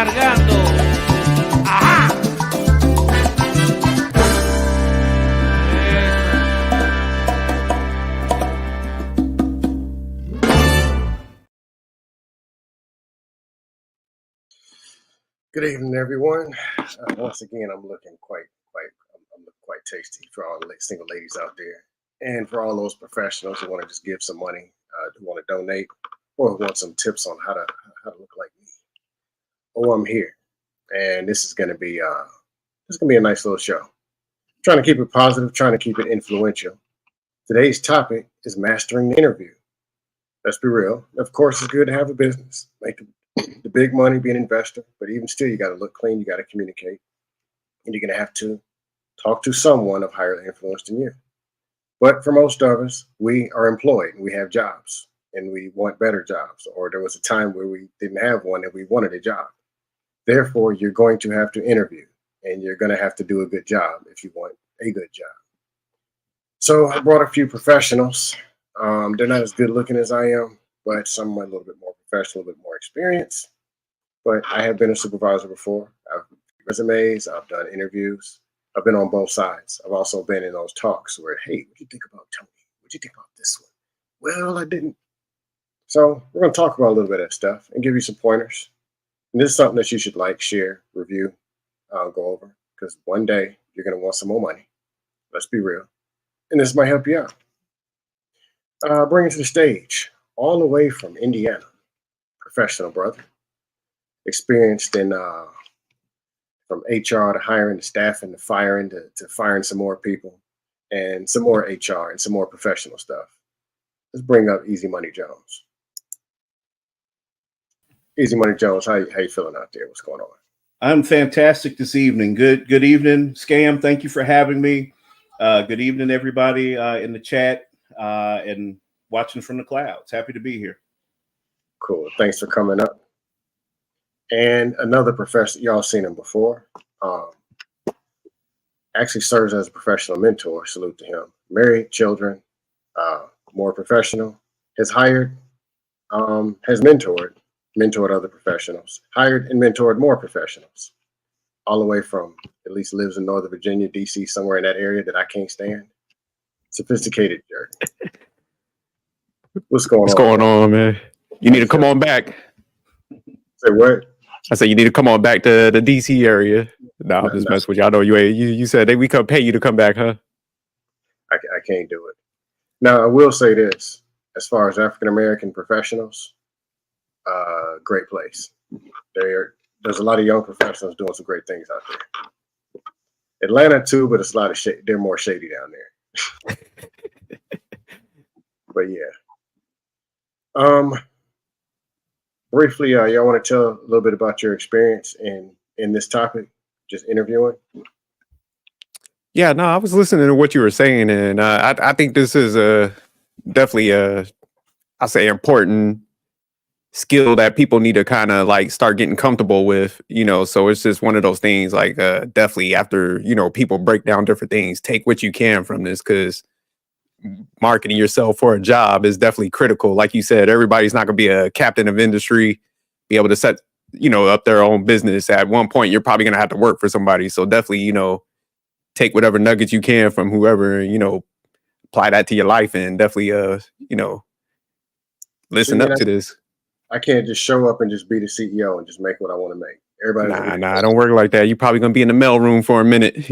cargando. ¡Ajá! Good evening, everyone. Once again, I'm looking quite tasty for all the single ladies out there, and for all those professionals who want to just give some money, who want to donate, or who want some tips on how to look like me. Oh, I'm here, and this is gonna be a nice little show. Trying to keep it positive, trying to keep it influential. Today's topic is mastering the interview. Let's be real. Of course, it's good to have a business, make the big money, be an investor, but even still, you got to look clean, you got to communicate, and you're going to have to talk to someone of higher influence than you. But for most of us, we are employed and we have jobs and we want better jobs, or there was a time where we didn't have one and we wanted a job. Therefore, you're going to have to interview and you're going to have to do a good job if you want a good job. So I brought a few professionals. They're not as good looking as I am, but some are a little bit more professional, a bit more experience. But I have been a supervisor before. I've resumes, I've done interviews. I've been on both sides. I've also been in those talks where, hey, what do you think about Tony? What do you think about this one? Well, I didn't. So we're going to talk about a little bit of that stuff and give you some pointers. And this is something that you should like, share, review, go over, because one day you're going to want some more money. Let's be real. And this might help you out. Bring it to the stage, all the way from Indiana, professional brother, experienced in from HR to hiring to staffing to firing to firing some more people and some more HR and some more professional stuff. Let's bring up Easy Money Jones. Easy Money Jones, how you feeling out there? What's going on? I'm fantastic this evening. Good evening, Scam. Thank you for having me. Good evening, everybody in the chat and watching from the clouds. Happy to be here. Cool. Thanks for coming up. And another professional, y'all seen him before. Actually serves as a professional mentor. Salute to him. Married, children, more professional. Has hired, has mentored other professionals, hired and mentored more professionals, all the way from, at least lives in Northern Virginia, DC, somewhere in that area that I can't stand. Sophisticated jerk. What's going on, man? You need to come on back. Say what? I said you need to come on back to the DC area. No, I'm just messing with you. I know you said we could pay you to come back, huh? I can't do it. Now, I will say this. As far as African-American professionals, great place. There's a lot of young professionals doing some great things out there. Atlanta too, but it's a lot of shade. They're more shady down there. But yeah. Briefly, y'all want to tell a little bit about your experience in this topic, just interviewing? Yeah, no, I was listening to what you were saying, and I think this is definitely I say important skill that people need to kind of like start getting comfortable with, so it's just one of those things like definitely after, people break down different things, take what you can from this, because marketing yourself for a job is definitely critical. Like you said, everybody's not going to be a captain of industry, be able to set, up their own business. At one point, you're probably going to have to work for somebody. So definitely, take whatever nuggets you can from whoever, apply that to your life and definitely, listen up to this. I can't just show up and just be the CEO and just make what I want to make. Everybody. Nah, I don't work like that. You're probably going to be in the mailroom for a minute,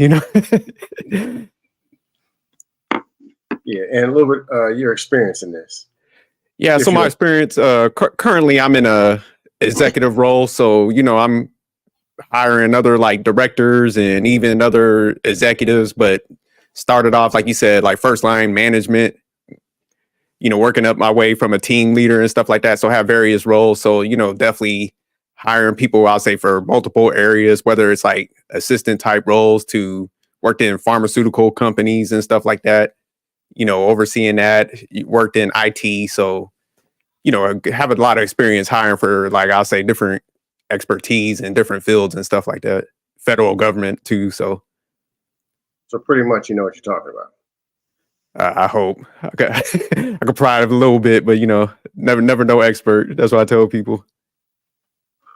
Yeah, and a little bit your experience in this. Yeah, so my experience, currently I'm in a executive role. So, I'm hiring other like directors and even other executives, but started off, like you said, like first line management, working up my way from a team leader and stuff like that. So I have various roles. So, definitely hiring people, I'll say, for multiple areas, whether it's like assistant type roles to worked in pharmaceutical companies and stuff like that. Overseeing that, worked in IT. So, I have a lot of experience hiring for, like, I'll say, different expertise in different fields and stuff like that. Federal government too. So pretty much you know what you're talking about. I hope. I could pry a little bit, but never no expert. That's what I tell people.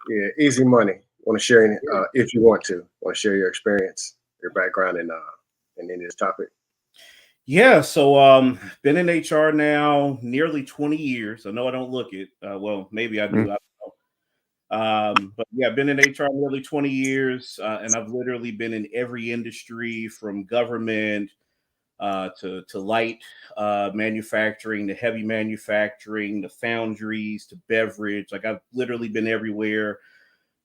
Yeah, easy money. Want to share any, if you want to share your experience, your background in any of this topic? Yeah, so been in HR now nearly 20 years. I know I don't look it. Well, maybe I do. I don't know. But yeah, I've been in HR nearly 20 years, and I've literally been in every industry from government to light manufacturing, to heavy manufacturing, to foundries, to beverage. Like I've literally been everywhere.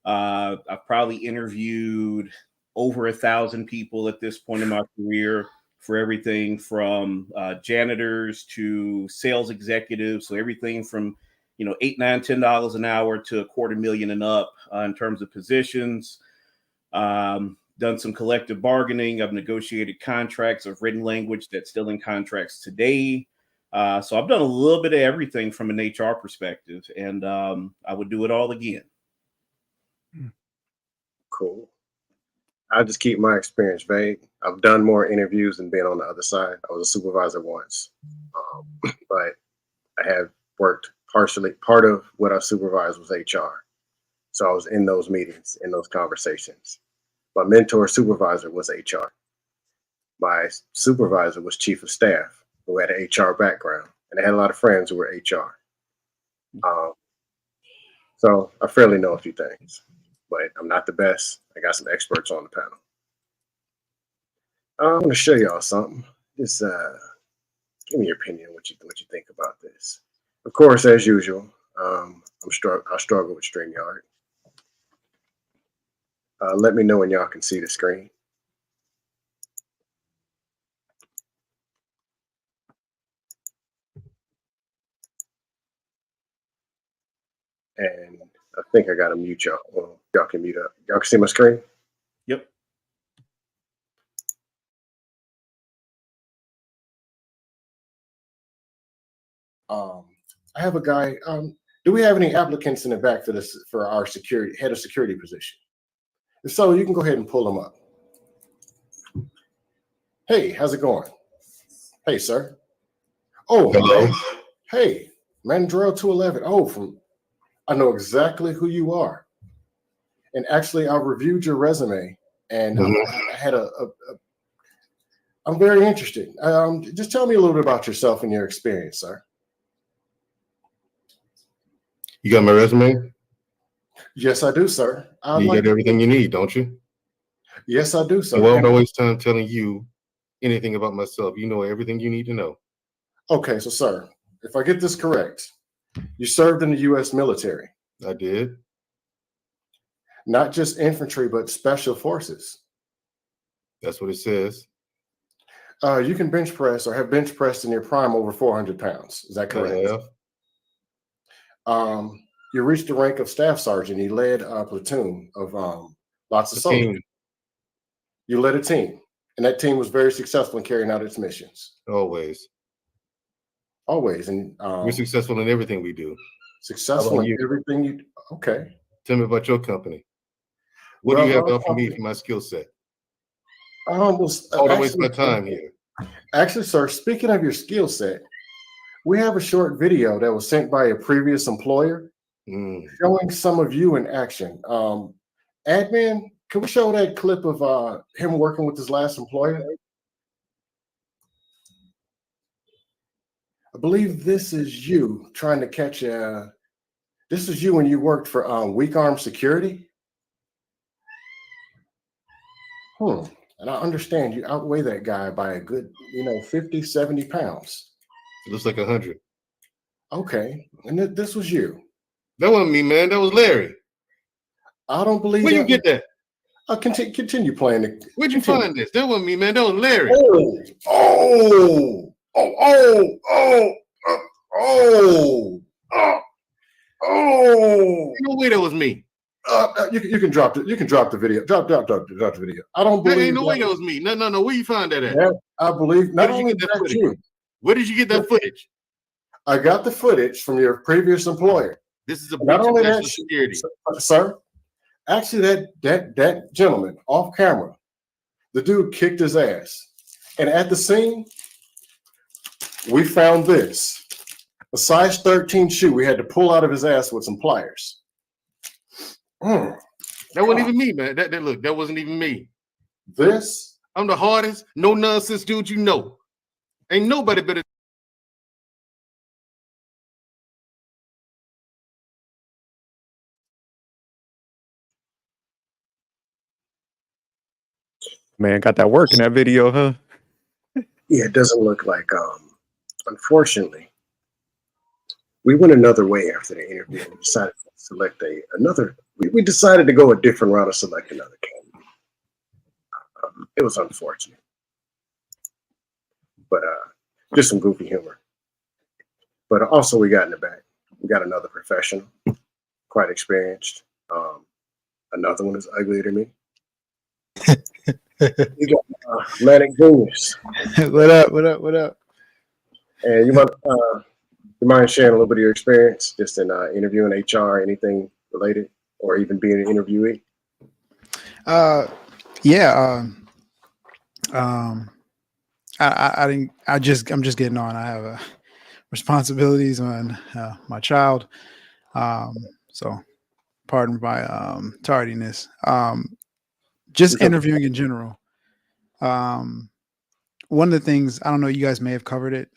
I've probably interviewed over 1,000 people at this point in my career, for everything from janitors to sales executives. So everything from $8, $9, $10 an hour to $250,000 and up in terms of positions. Done some collective bargaining. I've negotiated contracts of written language that's still in contracts today. So I've done a little bit of everything from an HR perspective, and I would do it all again. Cool. I'll just keep my experience vague. I've done more interviews than been on the other side. I was a supervisor once, but I have worked partially. Part of what I supervised was HR. So I was in those meetings, in those conversations. My mentor supervisor was HR. My supervisor was chief of staff, who had an HR background, and I had a lot of friends who were HR. So I fairly know a few things, but I'm not the best. I got some experts on the panel. I'm going to show y'all something. Just give me your opinion, what you think about this. Of course, as usual, I struggle with StreamYard. Let me know when y'all can see the screen. And I think I got to mute y'all. Well, y'all can mute up. Y'all can see my screen? Yep. I have a guy. Do we have any applicants in the back for our head of security position? If so, you can go ahead and pull them up. Hey, how's it going? Hey, sir. Oh, hello. Hey, Mandrell 211. Oh, I know exactly who you are. And actually, I reviewed your resume, and I had I'm very interested. Just tell me a little bit about yourself and your experience, sir. You got my resume? Yes, I do, sir. You got everything you need, don't you? Yes, I do, sir. I won't waste time telling you anything about myself. You know everything you need to know. Okay, so, sir, if I get this correct, you served in the U.S. military. I did. Not just infantry, but special forces. That's what it says. You can bench press or have bench pressed in your prime over 400 pounds. Is that correct? I have. You reached the rank of staff sergeant. You led a platoon of lots of soldiers. You led a team, and that team was very successful in carrying out its missions. Always. Always. And we're successful in everything we do. Successful in everything you do. Okay. Tell me about your company. What do you have to offer me for my skill set? I don't waste my time here. Actually, sir, speaking of your skill set, we have a short video that was sent by a previous employer showing some of you in action. Admin, can we show that clip of him working with his last employer? I believe this is you trying to catch this is you when you worked for Weak Arm Security. And I understand you outweigh that guy by a good, 50, 70 pounds. It looks like 100. Okay. And this was you. That wasn't me, man. That was Larry. I don't believe Where you get that? Continue playing it. Where'd you find this? That wasn't me, man. That was Larry. No way that was me. You can drop it. You can drop the video. Drop the video. I don't believe. There ain't no way that was me. No. Where you find that at? Yeah, I believe. Not only that you. Where did you get that footage? I got the footage from your previous employer. This is a breach of national security, sir. Actually, that gentleman off camera, the dude kicked his ass, and at the scene, we found this, a size 13 shoe we had to pull out of his ass with some pliers. Man, That wasn't even me, man. That wasn't even me. This? I'm the hardest, no nonsense dude you know. Ain't nobody better. Man, got that work in that video, huh? Yeah, it doesn't look like. Unfortunately, we went another way after the interview and decided to select another. We decided to go a different route to select another candidate. It was unfortunate, but just some goofy humor. But also, we got in the back. We got another professional, quite experienced. Another one is uglier than me. We got Manic Genius. What up? What up? What up? And you mind sharing a little bit of your experience just in interviewing HR, anything related, or even being an interviewee? Yeah. I'm just getting on. I have responsibilities on my child. So pardon my tardiness. Just interviewing in general. One of the things, I don't know, you guys may have covered it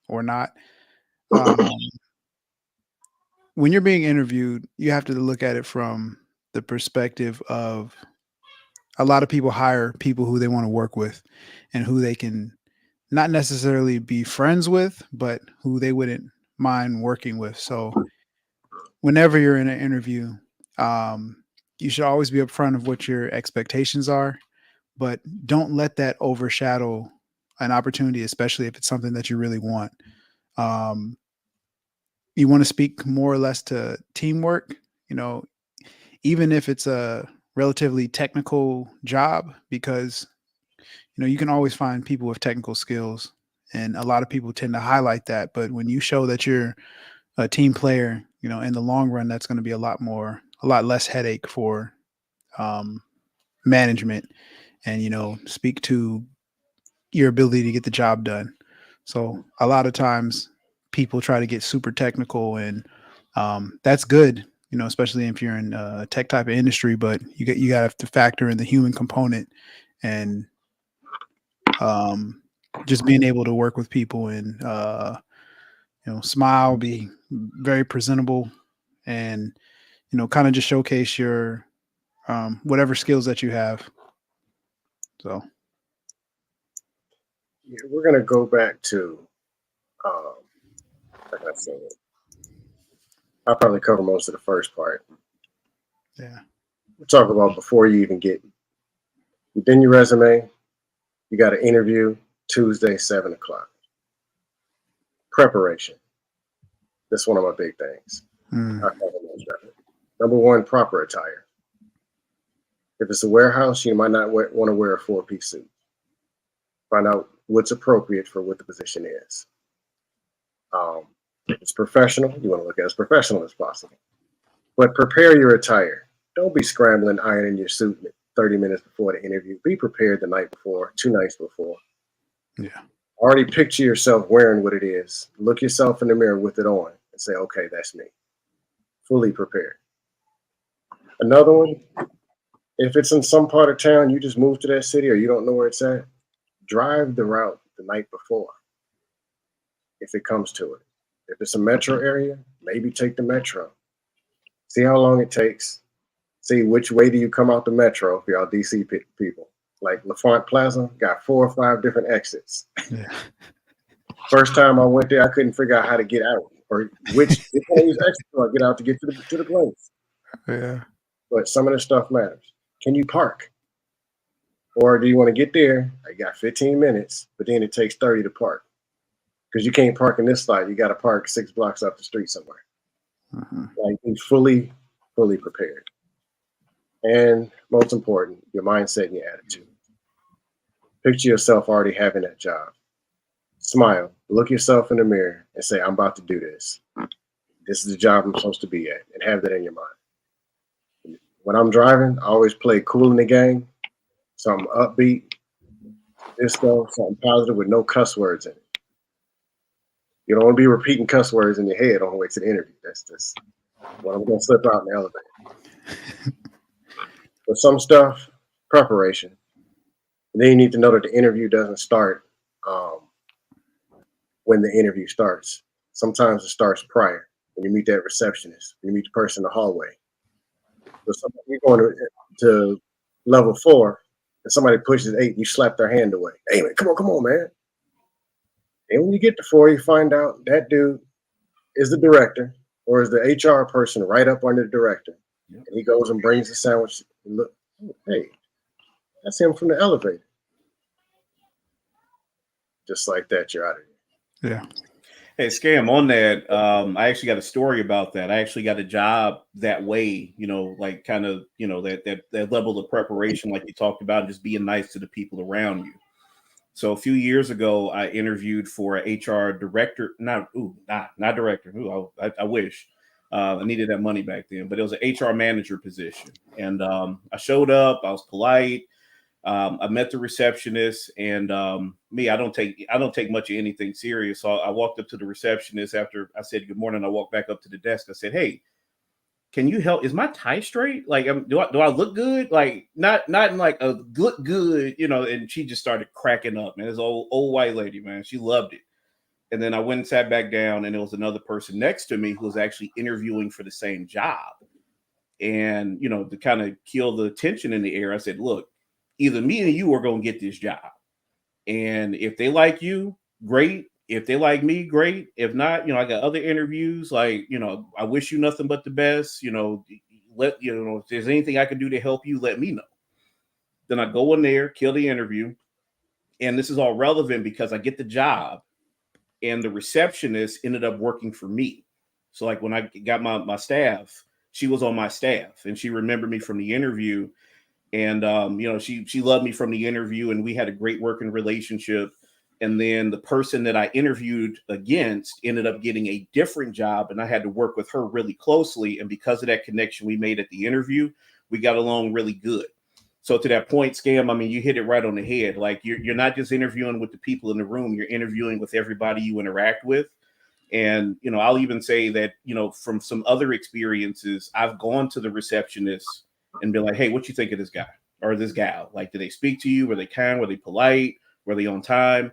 or not. When you're being interviewed, you have to look at it from the perspective of a lot of people hire people who they want to work with and who they can not necessarily be friends with, but who they wouldn't mind working with. So whenever you're in an interview, you should always be upfront of what your expectations are, but don't let that overshadow an opportunity, especially if it's something that you really want. You want to speak more or less to teamwork, even if it's a relatively technical job, because you can always find people with technical skills, and a lot of people tend to highlight that. But when you show that you're a team player, in the long run, that's going to be a lot less headache for management, and speak to your ability to get the job done. So a lot of times people try to get super technical, and that's good, especially if you're in a tech type of industry, but you got to have to factor in the human component and just being able to work with people and smile, be very presentable, and kind of just showcase your whatever skills that you have. So Yeah, we're gonna go back to like I said, I'll probably cover most of the first part. yeah. We'll talk about before you even get within your resume. You got an interview Tuesday, 7 o'clock. Preparation. That's one of my big things. I'll cover most of it. Number one, proper attire. If it's a warehouse, you might not want to wear a 4-piece suit. Find out what's appropriate for what the position is. If it's professional, you want to look as professional as possible. But prepare your attire. Don't be scrambling, ironing your suit 30 minutes before the interview. Be prepared the night before, 2 nights before. Yeah. Already picture yourself wearing what it is. Look yourself in the mirror with it on and say, okay, that's me. Fully prepared. Another one, if it's in some part of town, you just moved to that city or you don't know where it's at, drive the route the night before if it comes to it. If it's a metro area, maybe take the metro. See how long it takes. See which way do you come out the metro for y'all DC people. Like LaFont Plaza got 4 or 5 different exits. Yeah. First time I went there, I couldn't figure out how to get out or which exit do I get out to get to the place. Yeah. But some of the stuff matters. Can you park? Or do you want to get there? I got 15 minutes, but then it takes 30 to park. Because you can't park in this slot. You got to park 6 blocks up the street somewhere. Like be fully prepared. And most important, your mindset and your attitude. Picture yourself already having that job. Smile, look yourself in the mirror and say, I'm about to do this. This is the job I'm supposed to be at, and have that in your mind. When I'm driving, I always play Cool in the Gang, something upbeat, disco, something positive with no cuss words in it. You don't want to be repeating cuss words in your head on the way to the interview. That's what I'm going to slip out in the elevator. For some stuff, preparation. Then you need to know that the interview doesn't start when the interview starts. Sometimes it starts prior, when you meet that receptionist, when you meet the person in the hallway. So you're going to level 4, and somebody pushes 8, you slap their hand away. Hey man, come on, man. And when you get to 4, you find out that dude is the director or is the HR person right up under the director. Yep. And he goes and brings the sandwich. And look, hey, that's him from the elevator. Just like that, you're out of here. Yeah. Hey, Scam, on that, I actually got a story about that. I actually got a job that way, like kind of, that level of preparation, like you talked about, just being nice to the people around you. So a few years ago, I interviewed for an HR director, not director. I wish. I needed that money back then, but it was an HR manager position. And I showed up, I was polite. I met the receptionist, and I don't take much of anything serious. So I walked up to the receptionist after I said good morning. I walked back up to the desk. I said, "Hey, can you help? Is my tie straight? Like, do I look good? Like, not in like a look good, And she just started cracking up, man. This old white lady, man. She loved it. And then I went and sat back down, and there was another person next to me who was actually interviewing for the same job. And to kind of kill the tension in the air, I said, "Look, either me and you are going to get this job. And if they like you, great. If they like me, great. If not, I got other interviews. Like, I wish you nothing but the best. If there's anything I can do to help you, let me know." Then I go in there, kill the interview. And this is all relevant because I get the job and the receptionist ended up working for me. So like when I got my staff, she was on my staff and she remembered me from the interview. And, she loved me from the interview and we had a great working relationship. And then the person that I interviewed against ended up getting a different job and I had to work with her really closely. And because of that connection we made at the interview, we got along really good. So to that point, Scam, you hit it right on the head. Like you're not just interviewing with the people in the room, you're interviewing with everybody you interact with. And, I'll even say that, from some other experiences, I've gone to the receptionist and be like, "Hey, what you think of this guy or this gal? Like, did they speak to you? Were they kind? Were they polite? Were they on time?"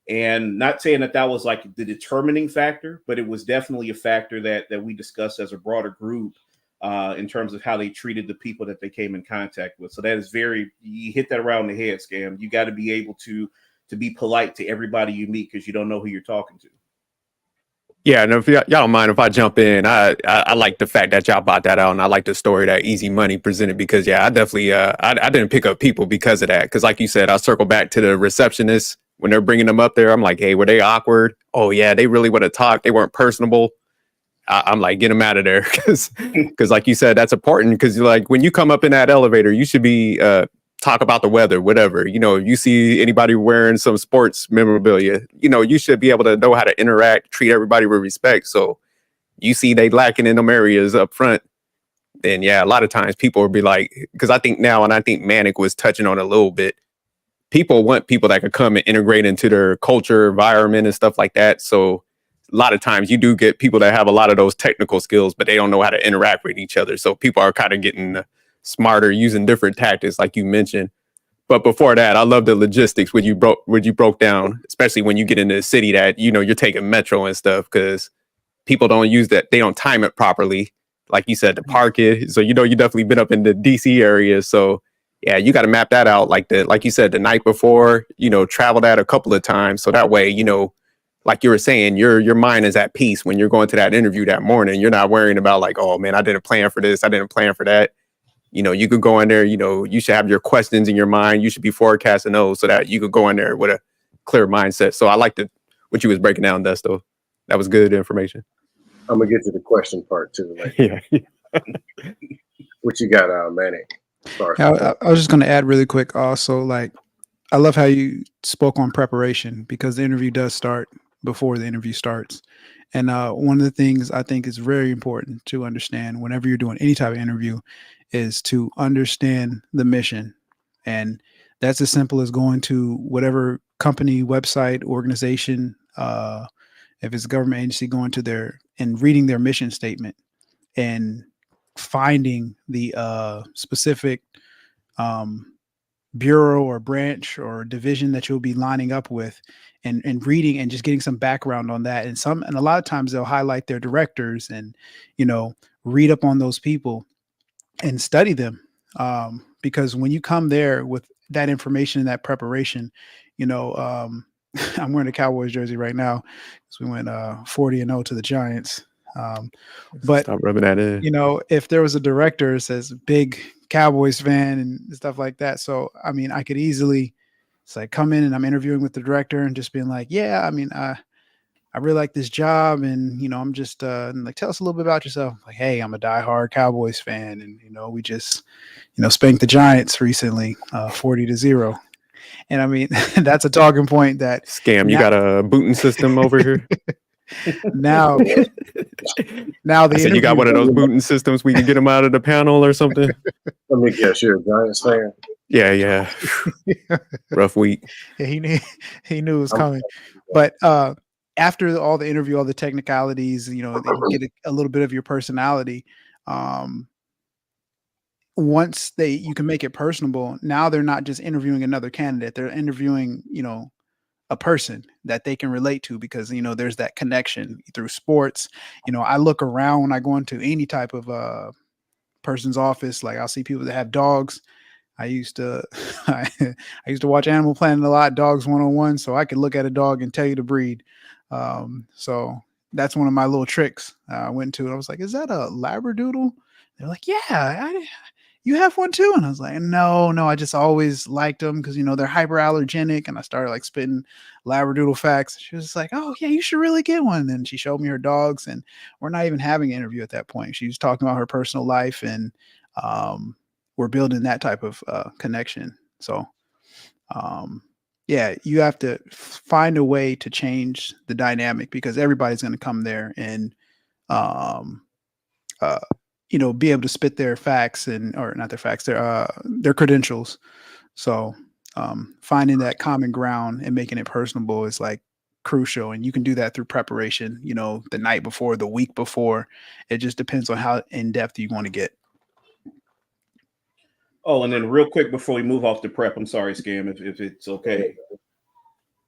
And not saying that was like the determining factor, but it was definitely a factor that we discussed as a broader group in terms of how they treated the people that they came in contact with. So that is you hit that around the head, Scam. You got to be able to be polite to everybody you meet because you don't know who you're talking to. Yeah, and if y'all don't mind if I jump in, I like the fact that y'all brought that out, and I like the story that Easy Money presented because I definitely I didn't pick up people because of that. Because like you said, I circle back to the receptionist when they're bringing them up there. I'm like, "Hey, were they awkward? Oh yeah, they really would have talked. They weren't personable." I'm like, "Get them out of there," because like you said, that's important. Because like when you come up in that elevator, you should be talk about the weather, whatever. You see anybody wearing some sports memorabilia, you should be able to know how to interact, treat everybody with respect. So you see they lacking in them areas up front, then a lot of times people will be like, because I think now, and I think Manic was touching on it a little bit, people want people that could come and integrate into their culture, environment, and stuff like that. So a lot of times you do get people that have a lot of those technical skills, but they don't know how to interact with each other. So people are kind of getting smarter, using different tactics, like you mentioned. But before that, I love the logistics when you broke down, especially when you get into a city that, you're taking metro and stuff, because people don't use that. They don't time it properly. Like you said, to park it. So, you definitely been up in the DC area. So yeah, you got to map that out. Like you said, the night before, travel that a couple of times. So that way, like you were saying, your mind is at peace when you're going to that interview that morning. You're not worrying about like, "Oh man, I didn't plan for this. I didn't plan for that." You could go in there, you should have your questions in your mind. You should be forecasting those so that you could go in there with a clear mindset. So I liked what you was breaking down, Desto. That was good information. I'm going to get to the question part too. Like, yeah. What you got, Manny? I was just going to add really quick also, like, I love how you spoke on preparation because the interview does start before the interview starts. And one of the things I think is very important to understand whenever you're doing any type of interview is to understand the mission. And that's as simple as going to whatever company, website, organization, if it's a government agency, going to their and reading their mission statement and finding the specific bureau or branch or division that you'll be lining up with, and reading and just getting some background on that. And a lot of times they'll highlight their directors and, read up on those people and study them. Because when you come there with that information and that preparation, I'm wearing a Cowboys jersey right now because we went 40-0 to the Giants. But stop rubbing that in. If there was a director that says big Cowboys fan and stuff like that, so I mean, I could easily come in and I'm interviewing with the director and just being like, yeah, I mean, I really like this job, and I'm just tell us a little bit about yourself. Like, hey, I'm a diehard Cowboys fan, and we just spanked the Giants recently, 40-0. And I mean, that's a talking point that Scam, you got a booting system over here? now I said, you got one of those booting systems we can get them out of the panel or something? Let me guess, you're a Giants fan? Yeah. Rough week. Yeah, he knew it was coming. But after all the interview, all the technicalities, you get a little bit of your personality. Once you can make it personable, now they're not just interviewing another candidate, they're interviewing, a person that they can relate to, because, there's that connection through sports. I look around when I go into any type of person's office, like I'll see people that have dogs. I used to watch Animal Planet a lot, Dogs 101, so I could look at a dog and tell you the breed. So that's one of my little tricks. I went to it. I was like, is that a Labradoodle? They're like, yeah, you have one too? And I was like, no, I just always liked them because, they're hyperallergenic. And I started spitting Labradoodle facts. She was just like, oh yeah, you should really get one. And she showed me her dogs, and we're not even having an interview at that point. She was talking about her personal life, and we're building that type of connection. So yeah, you have to find a way to change the dynamic, because everybody's going to come there and be able to spit their facts, or not their facts, their credentials. So finding that common ground and making it personable is crucial. And you can do that through preparation, the night before, the week before. It just depends on how in depth you want to get. Oh, and then real quick before we move off the prep, I'm sorry, Scam, if it's okay.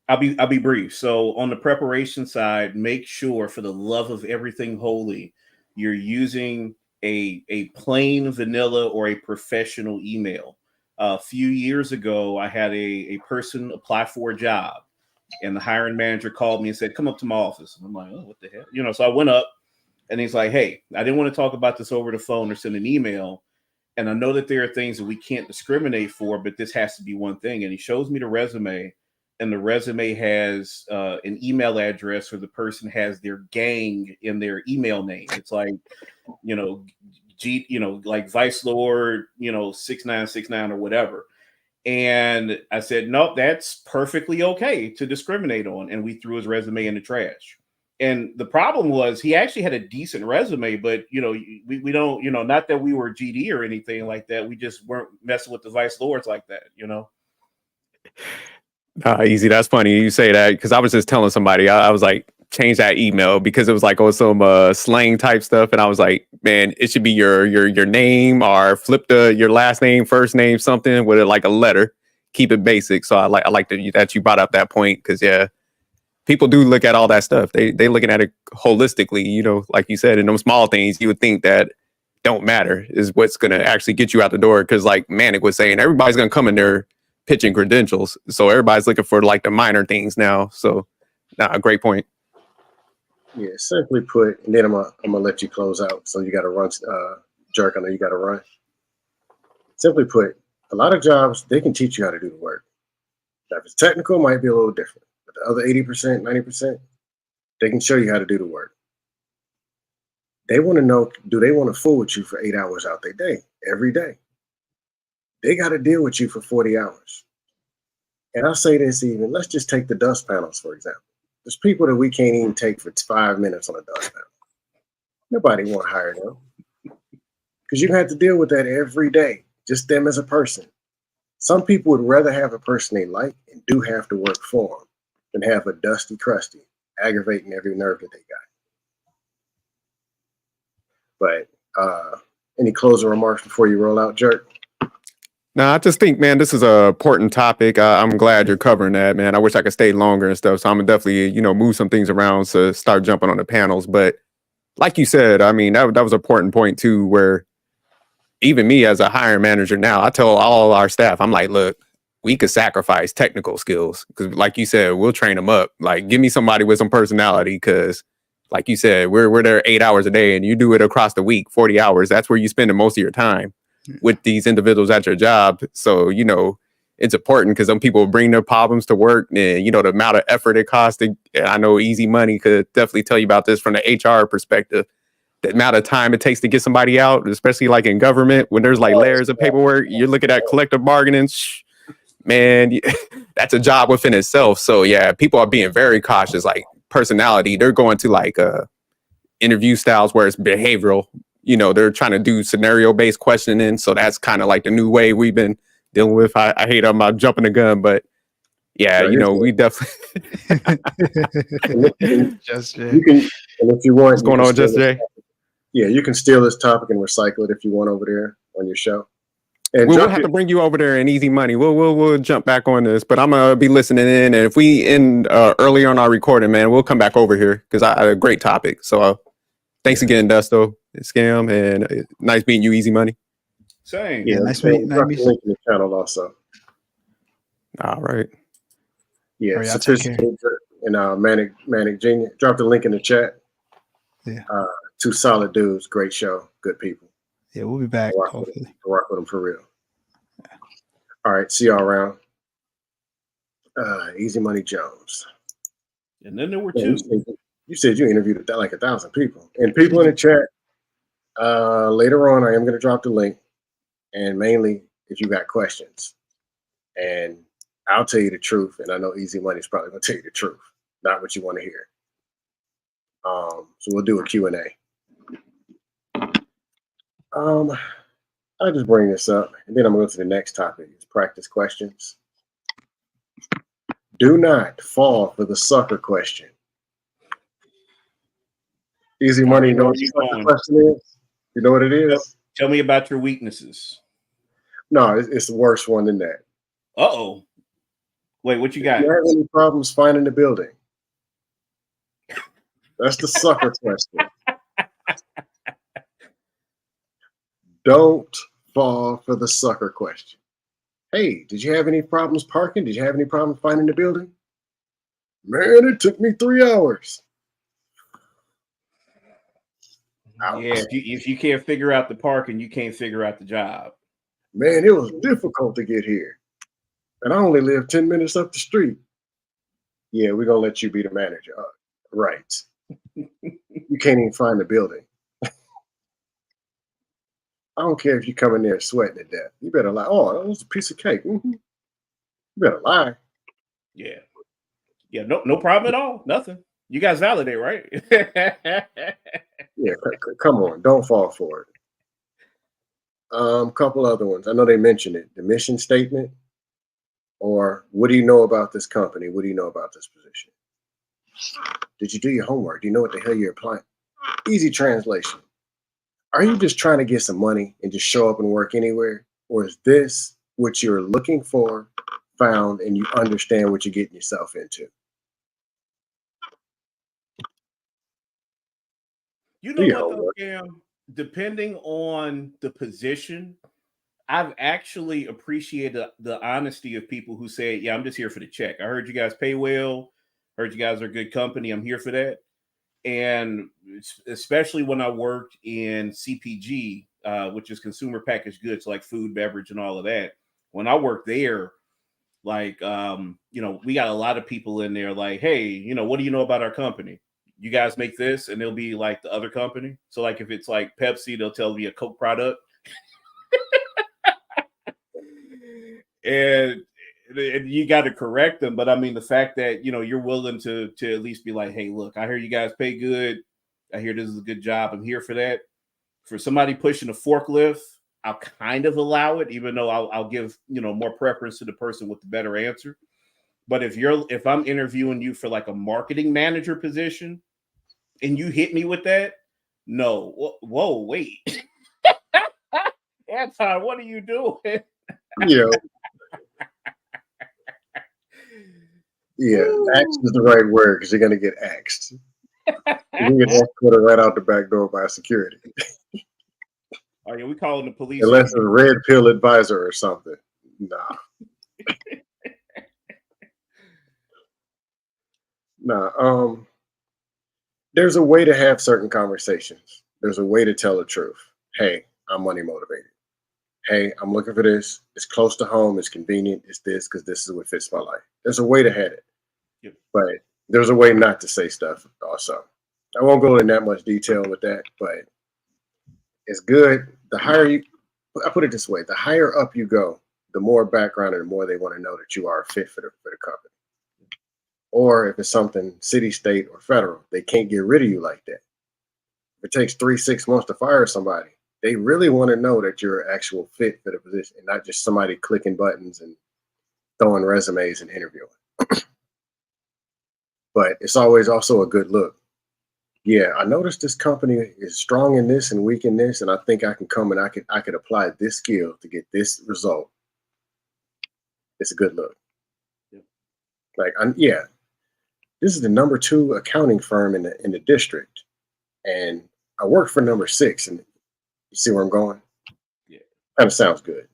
I'll be brief. So on the preparation side, make sure, for the love of everything holy, you're using a plain vanilla or a professional email. A few years ago, I had a person apply for a job, and the hiring manager called me and said, come up to my office. And I'm like, oh, what the hell? So I went up, and he's like, hey, I didn't want to talk about this over the phone or send an email. And I know that there are things that we can't discriminate for, but this has to be one thing. And he shows me the resume, and the resume has an email address where the person has their gang in their email name. It's like, like Vice Lord, 6969 or whatever. And I said, nope, that's perfectly okay to discriminate on. And we threw his resume in the trash. And the problem was, he actually had a decent resume, but we don't, not that we were GD or anything like that. We just weren't messing with the Vice Lords like that, Easy. That's funny you say that, because I was just telling somebody, I was like, change that email, because it was some slang type stuff, and I was like, man, it should be your name, or flip your last name, first name, something with a letter. Keep it basic. So I like that you brought up that point, because yeah, people do look at all that stuff. They looking at it holistically, like you said, and those small things you would think that don't matter is what's going to actually get you out the door. Because like Manic was saying, everybody's going to come in there pitching credentials, so everybody's looking for the minor things now. So a great point. Yeah, simply put, and then I'm gonna let you close out. So you got to run, Jerk. I know you got to run. Simply put, a lot of jobs, they can teach you how to do the work. Now, if it's technical, it might be a little different. But the other 80%, 90%, they can show you how to do the work. They want to know, do they want to fool with you for 8 hours out their day, every day? They got to deal with you for 40 hours. And I'll say this even, let's just take the dust panels, for example. There's people that we can't even take for 5 minutes on a dust panel. Nobody want to hire them, because you have to deal with that every day, just them as a person. Some people would rather have a person they like and do have to work for them than have a dusty, crusty, aggravating every nerve that they got. But any closing remarks before you roll out, Jerk? No, I just think, man, this is a important topic. I'm glad you're covering that, man. I wish I could stay longer and stuff. So I'm gonna definitely, move some things around to start jumping on the panels. But like you said, I mean, that was an important point too, where even me as a hiring manager now, I tell all our staff, I'm like, look, we could sacrifice technical skills because, like you said, we'll train them up. Like, give me somebody with some personality because, like you said, we're there 8 hours a day, and you do it across the week, 40 hours. That's where you spend the most of your time with these individuals at your job. So, it's important because some people bring their problems to work, and the amount of effort it costs. I know Easy Money could definitely tell you about this from the HR perspective. The amount of time it takes to get somebody out, especially like in government, when there's like layers of paperwork, you're looking at collective bargaining. Man, that's a job within itself. So yeah, people are being very cautious. Like personality, they're going to like interview styles where it's behavioral. They're trying to do scenario based questioning. So that's kind of like the new way we've been dealing with. I hate I'm jumping the gun, but yeah, we definitely. Just you can, and if you want, What's going on, Just Jay? Yeah, you can steal this topic and recycle it if you want over there on your show. And we'll have to bring you over there in Easy Money. We'll jump back on this, but I'm gonna be listening in. And if we end early on our recording, man, we'll come back over here because I had a great topic. So thanks again, Dusto, Scam, and nice meeting you, Easy Money. Same. Yeah, nice meeting you. Link in the channel also. All right. Yeah, Sophisticated and Manic Genius. Drop the link in the chat. Yeah. Two solid dudes, great show, good people. Yeah, we'll be back. Hopefully, rock with them for real. Yeah. All right, see y'all around. Easy Money Jones. And then there were two. You said you interviewed like 1,000 people, and people in the chat. Later on, I am going to drop the link, and mainly if you got questions, and I'll tell you the truth. And I know Easy Money is probably going to tell you the truth, not what you want to hear. So we'll do a Q&A. I'll just bring this up, and then I'm going to go to the next topic. It's practice questions. Do not fall for the sucker question. Easy Money, you know what the sucker question is? You know what it is? Tell me about your weaknesses. No, it's the worst one than that. Uh-oh. Wait, what you got? Do you have any problems finding the building? That's the sucker question. Don't fall for the sucker question. Hey, did you have any problems parking? Did you have any problems finding the building? Man, it took me 3 hours. Yeah, if you can't figure out the parking, you can't figure out the job. Man, it was difficult to get here. And I only live 10 minutes up the street. Yeah, we're going to let you be the manager. Right. You can't even find the building. I don't care if you come in there sweating to death. You better lie. Oh, that was a piece of cake. Mm-hmm. You better lie. Yeah. Yeah, no problem at all. Nothing. You guys validate, right? Yeah, come on. Don't fall for it. Couple other ones. I know they mentioned it. The mission statement, or what do you know about this company? What do you know about this position? Did you do your homework? Do you know what the hell you're applying? Easy translation. Are you just trying to get some money and just show up and work anywhere? Or is this what you're looking for, found, and you understand what you're getting yourself into? You know what, though, Cam? Depending on the position, I've actually appreciated the honesty of people who say, yeah, I'm just here for the check. I heard you guys pay well. Heard you guys are a good company. I'm here for that. And especially when I worked in CPG, which is consumer packaged goods, like food, beverage, and all of that. When I worked there, like, we got a lot of people in there like, hey, what do you know about our company? You guys make this, and they'll be like the other company. So like if it's like Pepsi, they'll tell me a Coke product. and you got to correct them. But I mean, the fact that, you're willing to at least be like, hey, look, I hear you guys pay good. I hear this is a good job. I'm here for that. For somebody pushing a forklift, I'll kind of allow it, even though I'll give, more preference to the person with the better answer. But if I'm interviewing you for like a marketing manager position and you hit me with that, no, whoa, wait. Anton, what are you doing? Yeah. Yeah, axed is the right word because you're gonna get axed. You get escorted right out the back door by security, Oh yeah, we calling the police. unless it's a red pill advisor or something. Nah, nah. There's a way to have certain conversations. There's a way to tell the truth. Hey, I'm money motivated. Hey, I'm looking for this. It's close to home. It's convenient. It's this because this is what fits my life. There's a way to have it, Yep. but there's a way not to say stuff also. I won't go in that much detail with that, but it's good. The higher you, I put it this way: the higher up you go, the more background and the more they want to know that you are a fit for the company. Or if it's something city, state, or federal, they can't get rid of you like that. If it takes 3-6 months to fire somebody, they really want to know that you're an actual fit for the position and not just somebody clicking buttons and throwing resumes and interviewing. But it's always also a good look. Yeah, I noticed this company is strong in this and weak in this, and I think I can come and I could apply this skill to get this result. It's a good look. Yep. Like, yeah, this is the number 2 accounting firm in the district, and I work for number 6. And you see where I'm going? Yeah, kind of sounds good.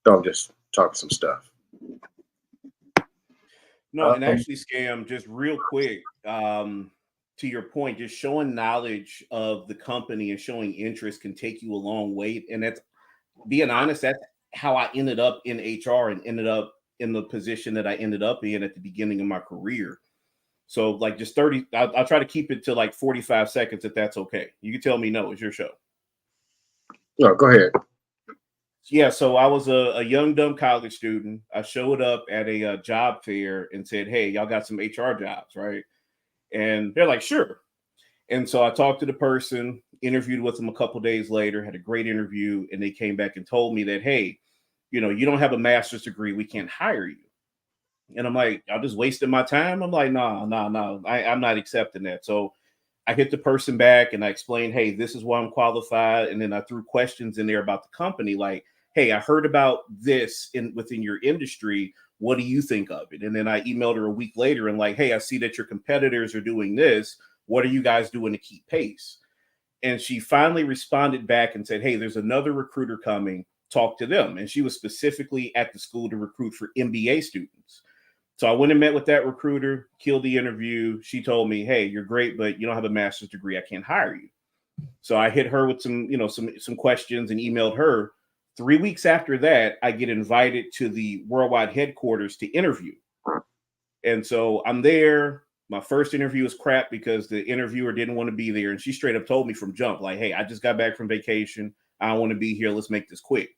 Don't just talk some stuff. No, and actually, Scam, just real quick, to your point, just showing knowledge of the company and showing interest can take you a long way. And that's, being honest, that's how I ended up in HR and ended up in the position that I ended up in at the beginning of my career. So, like, just 30, I'll try to keep it to like 45 seconds if that's okay. You can tell me no, it's your show. No, go ahead. Yeah, so I was a young, dumb college student. I showed up at a job fair and said, hey, y'all got some HR jobs, right? And they're like, sure. And so I talked to the person, interviewed with them a couple days later, had a great interview, and they came back and told me that, hey, you don't have a master's degree, we can't hire you. And I'm like, I'm just wasting my time. I'm like, no, I'm not accepting that. So I hit the person back and I explained, hey, this is why I'm qualified. And then I threw questions in there about the company, like, hey, I heard about this within your industry. What do you think of it? And then I emailed her a week later and like, hey, I see that your competitors are doing this. What are you guys doing to keep pace? And she finally responded back and said, hey, there's another recruiter coming. Talk to them. And she was specifically at the school to recruit for MBA students. So I went and met with that recruiter, killed the interview. She told me, hey, you're great, but you don't have a master's degree. I can't hire you. So I hit her with some questions and emailed her. 3 weeks after that, I get invited to the worldwide headquarters to interview. And so I'm there. My first interview was crap because the interviewer didn't want to be there. And she straight up told me from jump, like, hey, I just got back from vacation. I don't want to be here. Let's make this quick.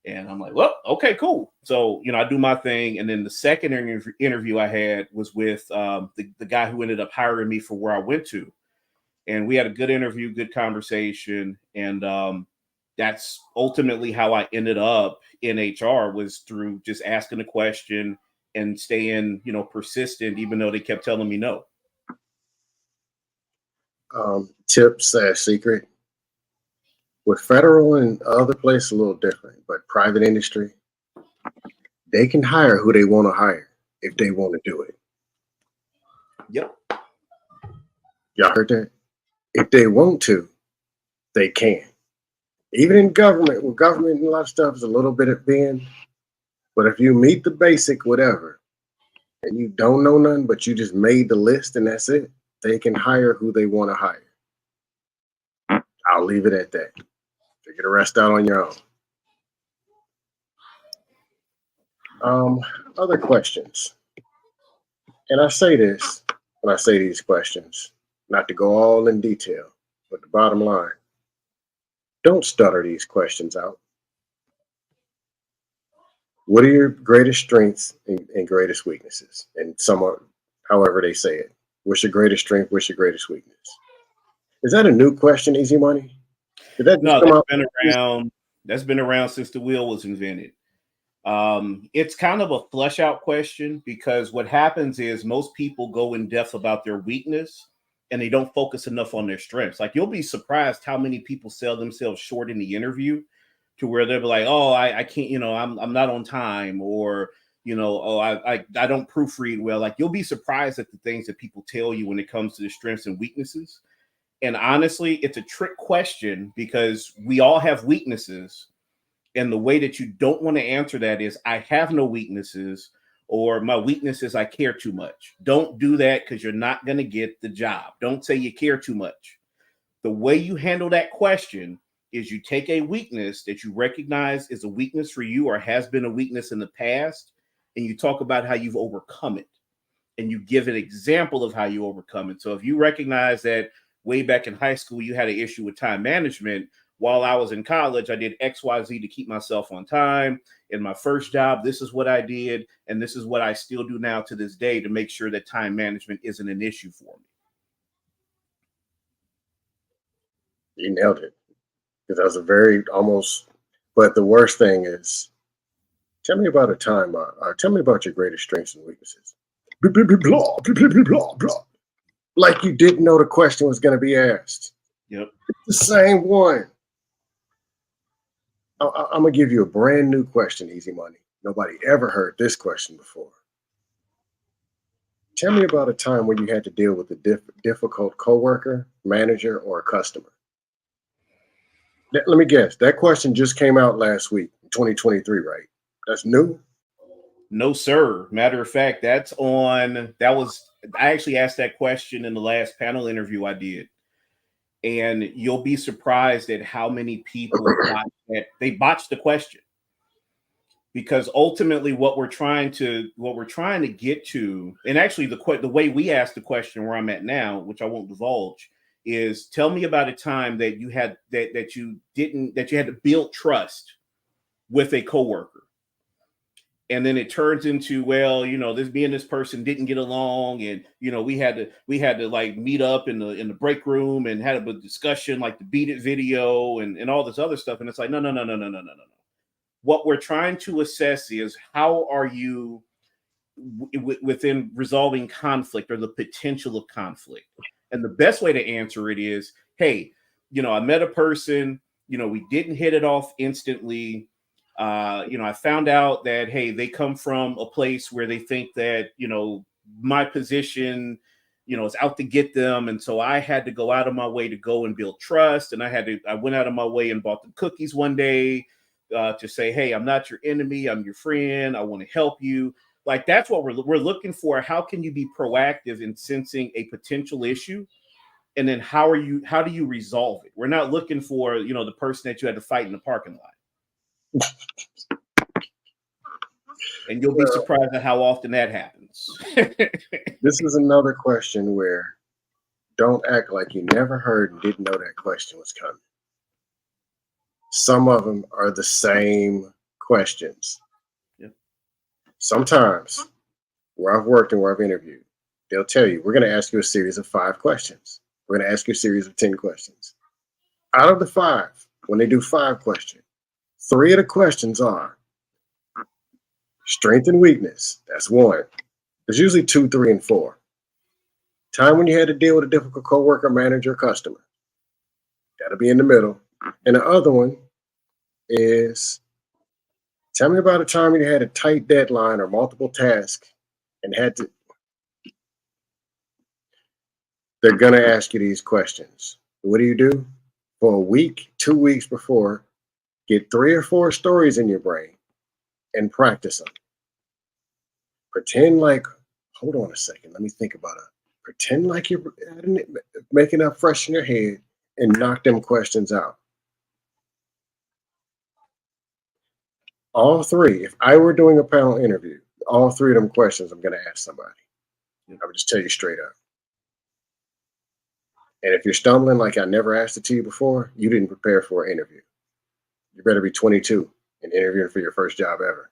And I'm like, well, okay, cool. So, I do my thing. And then the second interview I had was with the guy who ended up hiring me for where I went to. And we had a good interview, good conversation. And that's ultimately how I ended up in HR, was through just asking a question and staying, persistent, even though they kept telling me no. Tips as secret. With federal and other places, a little different, but private industry, they can hire who they want to hire if they want to do it. Yep. Y'all heard that? If they want to, they can. Even in government, with government, a lot of stuff is a little bit of being. But if you meet the basic whatever, and you don't know nothing, but you just made the list and that's it, they can hire who they want to hire. I'll leave it at that. Figure the rest out on your own. Other questions. And I say this when I say these questions, not to go all in detail, but the bottom line, don't stutter these questions out. What are your greatest strengths and greatest weaknesses? And somewhat, however they say it. What's your greatest strength? What's your greatest weakness? Is that a new question, Easy Money? Did that just come out? That's been around since the wheel was invented. It's kind of a flush out question, because what happens is most people go in depth about their weakness and they don't focus enough on their strengths. Like, you'll be surprised how many people sell themselves short in the interview to where they'll be like, oh, I can't, you know, I'm not on time, or, you know, oh, I don't proofread well. Like, you'll be surprised at the things that people tell you when it comes to the strengths and weaknesses. And honestly, it's a trick question because we all have weaknesses. And the way that you don't want to answer that is, I have no weaknesses, or my weakness is I care too much. Don't do that, because you're not going to get the job. Don't say you care too much. The way you handle that question is you take a weakness that you recognize is a weakness for you or has been a weakness in the past, and you talk about how you've overcome it. And you give an example of how you overcome it. So if you recognize that way back in high school, you had an issue with time management, while I was in college, I did XYZ to keep myself on time. In my first job, this is what I did. And this is what I still do now to this day to make sure that time management isn't an issue for me. You nailed it. Because that was a very almost, but the worst thing is, tell me about a time, tell me about your greatest strengths and weaknesses. Blah, blah, blah, blah, blah, blah, blah, blah. Like you didn't know the question was going to be asked. Yep. It's the same one. I'm going to give you a brand new question, Easy Money. Nobody ever heard this question before. Tell me about a time when you had to deal with a difficult coworker, manager, or a customer. Let me guess. That question just came out last week, 2023, right? That's new? No, sir. Matter of fact, I actually asked that question in the last panel interview I did. And you'll be surprised at how many people botched the question. Because ultimately what we're trying to get to, and actually the way we asked the question where I'm at now, which I won't divulge, is tell me about a time that you had that you had to build trust with a coworker. And then it turns into, well, you know, me and this person didn't get along, and you know, we had to like meet up in the break room and had a discussion, like the Beat It video and all this other stuff. And it's like, no. What we're trying to assess is, how are you within resolving conflict or the potential of conflict? And the best way to answer it is, hey, you know, I met a person, you know, we didn't hit it off instantly. You know, I found out that, hey, they come from a place where they think that, you know, my position, you know, is out to get them. And so I had to go out of my way to go and build trust. And I went out of my way and bought them cookies one day to say, hey, I'm not your enemy. I'm your friend. I want to help you. Like, that's what we're looking for. How can you be proactive in sensing a potential issue? And then how do you resolve it? We're not looking for, you know, the person that you had to fight in the parking lot. And you'll be surprised at how often that happens. This is another question where don't act like you never heard and didn't know that question was coming. Some of them are the same questions. Yeah. Sometimes where I've worked and where I've interviewed, they'll tell you, we're going to ask you a series of 5 questions. We're going to ask you a series of 10 questions. Out of the 5, when they do 5 questions, 3 of the questions are strength and weakness. That's 1. There's usually 2, 3, and 4. Time when you had to deal with a difficult coworker, manager, customer. That'll be in the middle. And the other one is, tell me about a time you had a tight deadline or multiple tasks and had to. They're going to ask you these questions. What do you do? For a week, 2 weeks before, get 3 or 4 stories in your brain and practice them. Pretend like, hold on a second, let me think about it. Pretend like you're making up fresh in your head and knock them questions out. All 3, if I were doing a panel interview, all 3 of them questions I'm going to ask somebody. I would just tell you straight up. And if you're stumbling like I never asked it to you before, you didn't prepare for an interview. You better be 22 and interviewing for your first job ever.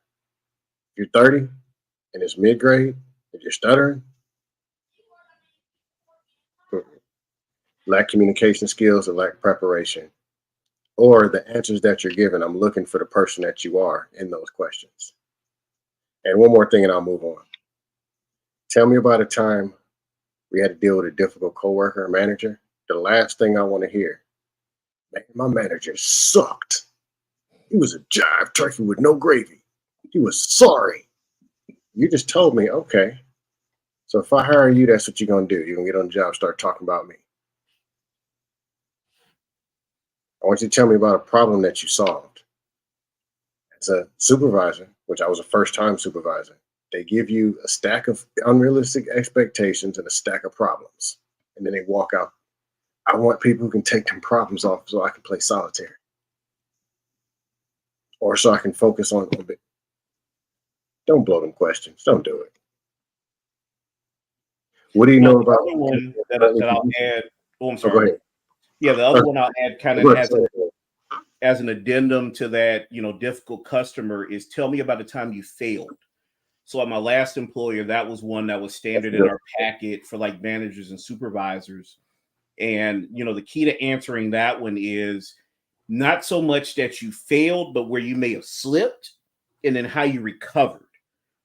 If you're 30 and it's mid-grade, if you're stuttering, lack communication skills or lack preparation, or the answers that you're given, I'm looking for the person that you are in those questions. And one more thing and I'll move on. Tell me about a time we had to deal with a difficult coworker or manager. The last thing I want to hear, man, my manager sucked. He was a jive turkey with no gravy. He was sorry. You just told me, okay. So if I hire you, that's what you're going to do. You're going to get on the job, start talking about me. I want you to tell me about a problem that you solved. As a supervisor, which I was a first-time supervisor, they give you a stack of unrealistic expectations and a stack of problems. And then they walk out. I want people who can take them problems off so I can play solitaire. Or so I can focus on a bit. Don't blow them questions. Don't do it. What do you know about the other one that I'll add? Oh, I'm sorry. go ahead. Yeah, the other one I'll add kind of as an addendum to that, difficult customer is tell me about the time you failed. So at my last employer, that was one that was standard in our packet for like managers and supervisors. And, the key to answering that one is not so much that you failed, but where you may have slipped and then how you recovered.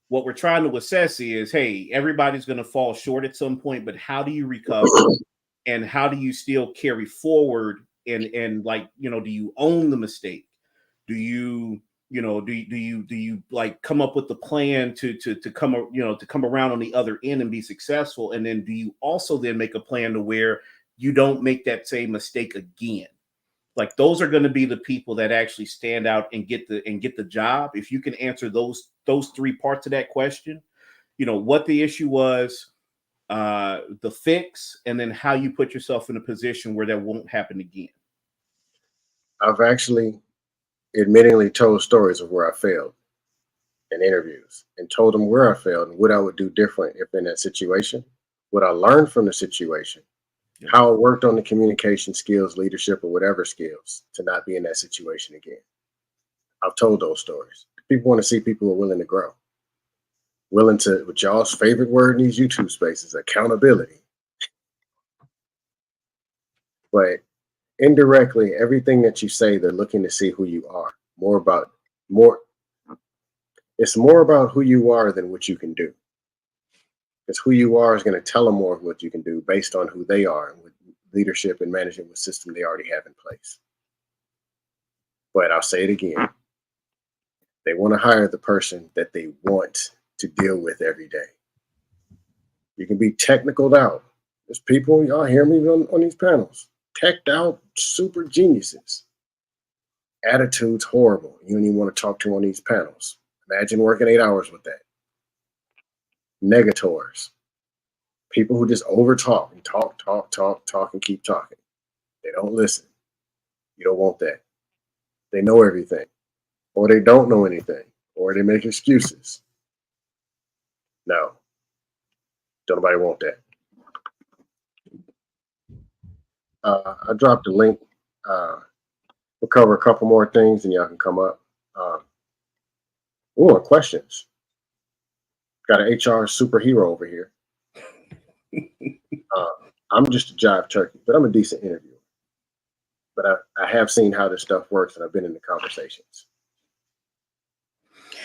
What we're trying to assess is, hey, everybody's going to fall short at some point, but how do you recover and how do you still carry forward? And like, do you own the mistake? Do you, do you like come up with the plan to come, to come around on the other end and be successful? And then do you also then make a plan to where you don't make that same mistake again? Like those are going to be the people that actually stand out and get the job. If you can answer those three parts of that question, what the issue was, the fix, and then how you put yourself in a position where that won't happen again. I've actually admittingly told stories of where I failed in interviews and told them where I failed and what I would do different if in that situation, what I learned from the situation, how I worked on the communication skills, leadership, or whatever skills to not be in that situation again. I've told those stories. People want to see people who are willing to grow, willing to, with y'all's favorite word in these YouTube spaces, accountability. But indirectly, everything that you say, they're looking to see who you are. It's more about who you are than what you can do. Because who you are is going to tell them more of what you can do based on who they are and with leadership and management with system they already have in place. But I'll say it again. They want to hire the person that they want to deal with every day. You can be technicaled out. There's people, y'all hear me on these panels, teched out super geniuses. Attitude's horrible. You don't even want to talk to them on these panels. Imagine working 8 hours with that. Negators. People who just overtalk and talk and keep talking. They don't listen. You don't want that. They know everything. Or they don't know anything. Or they make excuses. No. Don't nobody want that. I dropped a link. We'll cover a couple more things and y'all can come up. Questions. Got an HR superhero over here. I'm just a jive turkey, but I'm a decent interviewer. But I have seen how this stuff works and I've been in the conversations.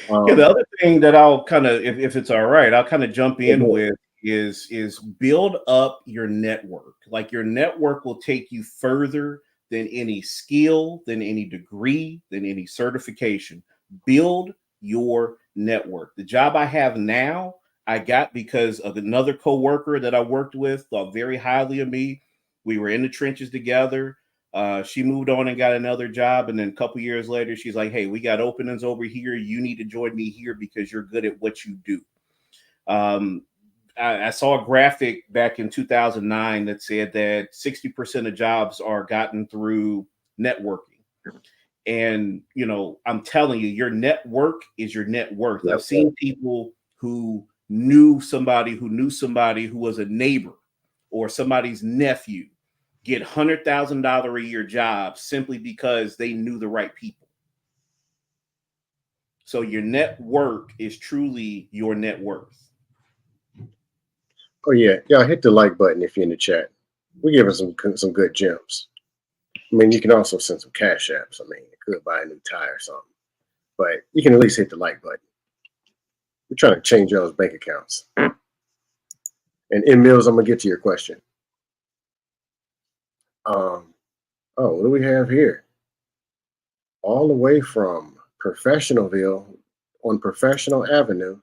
The other thing that I'll kind of, if it's all right, I'll kind of jump in with is build up your network. Like your network will take you further than any skill, than any degree, than any certification. Build your network. The job I have now, I got because of another coworker that I worked with, thought very highly of me. We were in the trenches together. She moved on and got another job. And then a couple years later, she's like, hey, we got openings over here. You need to join me here because you're good at what you do. I saw a graphic back in 2009 that said that 60% of jobs are gotten through networking. And, I'm telling you, your network is your net worth. I've seen people who knew somebody who was a neighbor or somebody's nephew get $100,000 a year jobs simply because they knew the right people. So your network is truly your net worth. Oh yeah, y'all hit the like button if you're in the chat. We're giving some good gems. I mean, you can also send some cash apps. I mean, you could buy a new tie or something, but you can at least hit the like button. We're trying to change y'all's bank accounts. And in Mills, I'm gonna get to your question. What do we have here? all the way from Professionalville on Professional Avenue.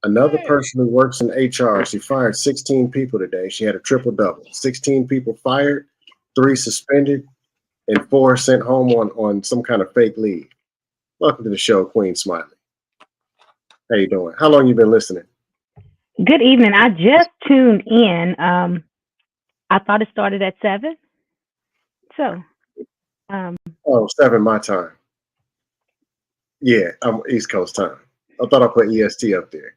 Another person who works in HR, she fired 16 people today. She had a triple-double. 16 people fired, 3 suspended, and 4 sent home on some kind of fake leave. Welcome to the show, Queen Smiley. How you doing? How long you been listening? Good evening. I just tuned in. I thought it started at 7. So, Oh, 7 my time. Yeah, I'm East Coast time. I thought I put EST up there.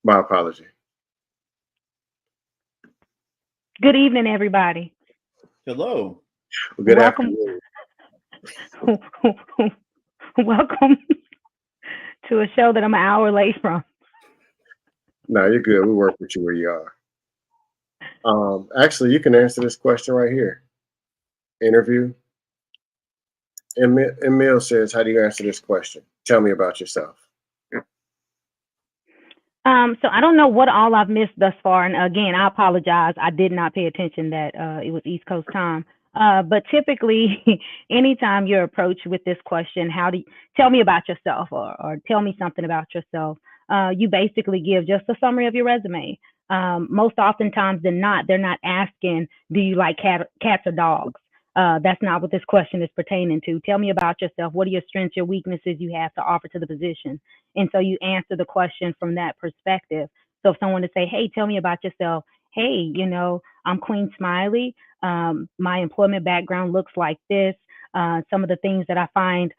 My apology. good evening, everybody. Hello. Well, good Welcome. afternoon. Welcome to a show that I'm an hour late from. No, you're good. We work with you where you are. Actually, you can answer this question right here. Interview. Emil says, how do you answer this question? Tell me about yourself. So I don't know what all I've missed thus far. And again, I apologize. I did not pay attention that it was East Coast time. But typically, anytime you're approached with this question, how do you tell me about yourself or tell me something about yourself? You basically give just a summary of your resume. Most oftentimes than not, they're not asking, do you like cats or dogs? That's not what this question is pertaining to. Tell me about yourself. What are your strengths, your weaknesses you have to offer to the position? And so you answer the question from that perspective. So if someone to say, hey, tell me about yourself. Hey, I'm Queen Smiley. My employment background looks like this. Some of the things that I find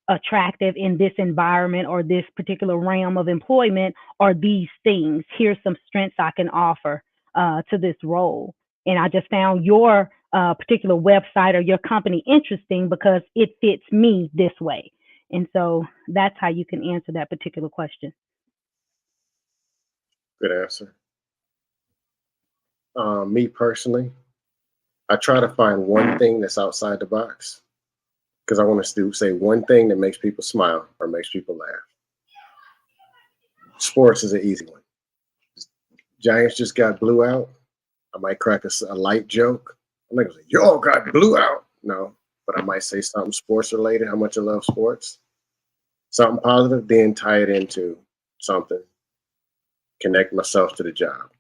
attractive in this environment or this particular realm of employment are these things. Here's some strengths I can offer to this role. And I just found your particular website or your company interesting because it fits me this way. And so that's how you can answer that particular question. Good answer. Me personally, I try to find one thing that's outside the box because I want to say one thing that makes people smile or makes people laugh. Sports is an easy one. Giants just got blew out. I might crack a light joke. I'm not gonna say, "Y'all got blew out." No, but I might say something sports related. How much I love sports. Something positive, then tie it into something. Connect myself to the job.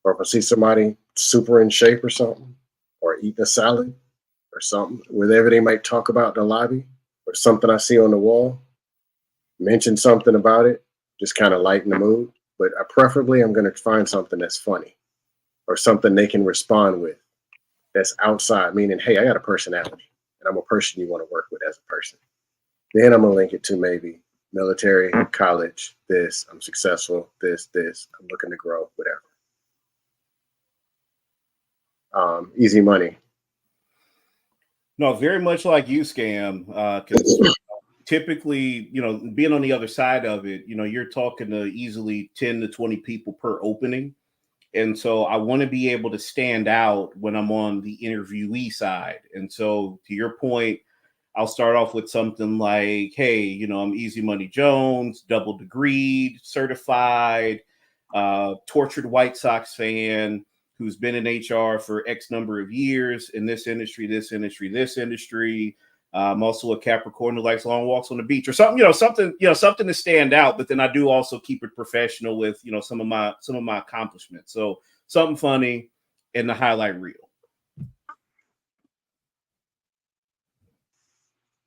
Or if I see somebody super in shape or something, or eating a salad or something, whatever they might talk about in the lobby, or something I see on the wall, mention something about it, just kind of lighten the mood. But preferably, I'm going to find something that's funny or something they can respond with that's outside, meaning, hey, I got a personality and I'm a person you want to work with as a person. Then I'm going to link it to maybe military, college, this, I'm successful, this, I'm looking to grow, whatever. Easy money. No, very much like you, Scam, because typically, being on the other side of it, you're talking to easily 10 to 20 people per opening. And so I want to be able to stand out when I'm on the interviewee side. And so to your point, I'll start off with something like, hey, I'm Easy Money Jones, double degreed, certified, tortured White Sox fan who's been in HR for X number of years in this industry. I'm also a Capricorn who likes long walks on the beach or something, something to stand out. But then I do also keep it professional with, some of my accomplishments. So something funny in the highlight reel.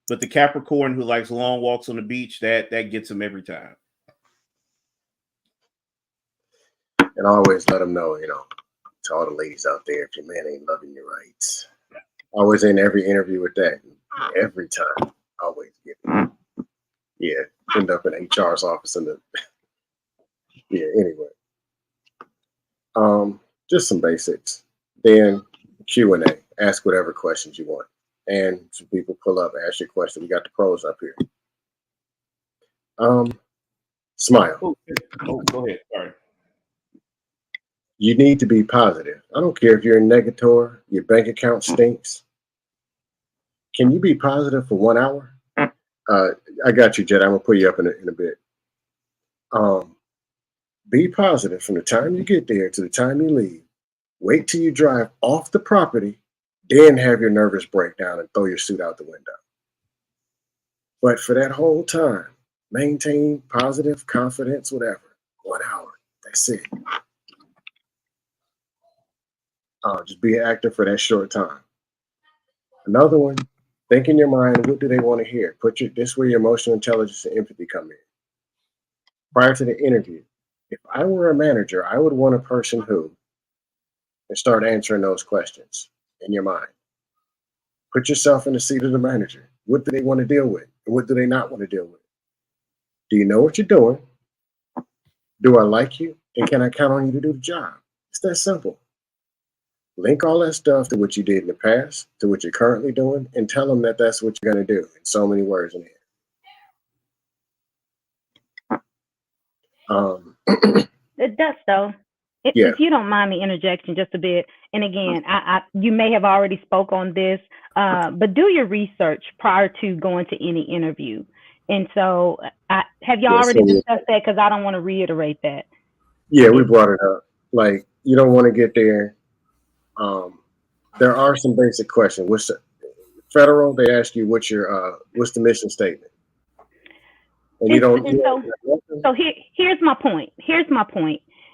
But the Capricorn who likes long walks on the beach, that gets him every time. And I always let them know, to all the ladies out there, if your man ain't loving you right. Always in every interview with that. Every time. Always get it. Yeah. End up in HR's office in the yeah, anyway. Just some basics. Then Q&A. Ask whatever questions you want. And some people pull up, ask your question. We got the pros up here. Smile. Oh, go ahead. Sorry. You need to be positive. I don't care if you're a negator, your bank account stinks. Can you be positive for 1 hour? I got you, Jed. I'm gonna put you up in a bit. Be positive from the time you get there to the time you leave. Wait till you drive off the property Then have your nervous breakdown and throw your suit out the window. But for that whole time, maintain positive confidence, whatever. 1 hour. That's it. Just be an actor for that short time. Another one, think in your mind, what do they want to hear? This is where your emotional intelligence and empathy come in. Prior to the interview, if I were a manager, I would want a person who, and start answering those questions in your mind. Put yourself in the seat of the manager. What do they want to deal with? And what do they not want to deal with? Do you know what you're doing? Do I like you? And can I count on you to do the job? It's that simple. Link all that stuff to what you did in the past, to what you're currently doing, and tell them that that's what you're going to do in so many words in here. It does, though. If you don't mind me interjecting just a bit, and again, you may have already spoke on this, but do your research prior to going to any interview. And so, have y'all already discussed that? Because I don't want to reiterate that. Yeah, we brought it up. Like, you don't want to get there. There are some basic questions. What's the federal? They ask you what's the mission statement, and you don't. So here's my point.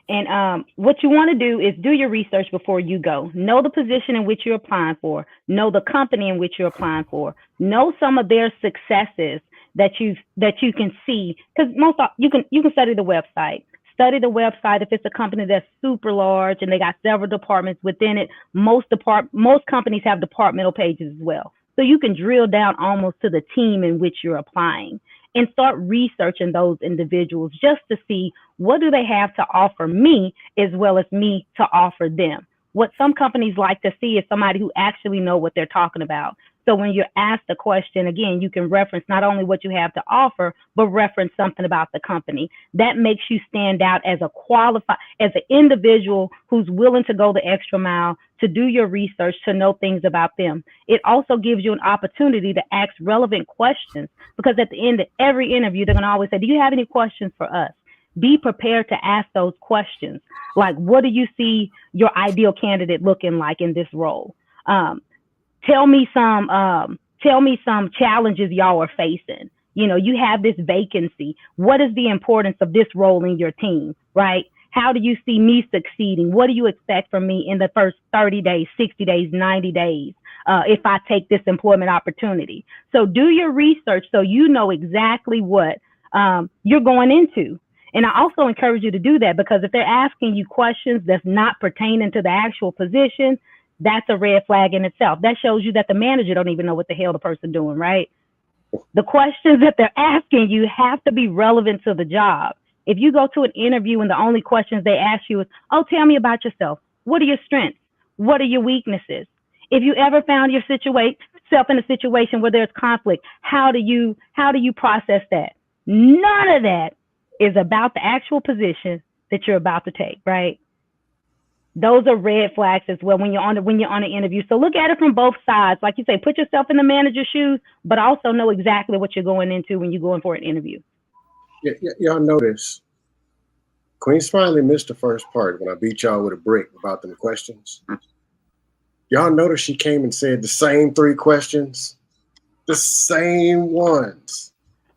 And what you want to do is do your research before you go. Know the position in which you're applying for. Know the company in which you're applying for. Know some of their successes that you can see, because you can study the website. Study the website. If it's a company that's super large and they got several departments within it, most companies have departmental pages as well. So you can drill down almost to the team in which you're applying and start researching those individuals just to see what do they have to offer me as well as me to offer them. What some companies like to see is somebody who actually know what they're talking about. So when you're asked a question, again, you can reference not only what you have to offer, but reference something about the company. That makes you stand out as as an individual who's willing to go the extra mile to do your research, to know things about them. It also gives you an opportunity to ask relevant questions, because at the end of every interview, they're going to always say, do you have any questions for us? Be prepared to ask those questions. Like, what do you see your ideal candidate looking like in this role? Tell me some challenges y'all are facing. You know, you have this vacancy. What is the importance of this role in your team, right? How do you see me succeeding? What do you expect from me in the first 30 days, 60 days, 90 days, if I take this employment opportunity? So do your research so you know exactly what you're going into. And I also encourage you to do that, because if they're asking you questions that's not pertaining to the actual position, that's a red flag in itself. That shows you that the manager don't even know what the hell the person doing, right? The questions that they're asking you have to be relevant to the job. If you go to an interview and the only questions they ask you is, oh, tell me about yourself. What are your strengths? What are your weaknesses? If you ever found yourself in a situation where there's conflict, how do you process that? None of that is about the actual position that you're about to take, right? Those are red flags as well when you're on an interview. So look at it from both sides. Like you say, put yourself in the manager's shoes, but also know exactly what you're going into when you're going for an interview. Yeah, y'all notice Queen Smiley missed the first part when I beat y'all with a brick about them questions. Y'all notice she came and said the same 3 questions, the same ones.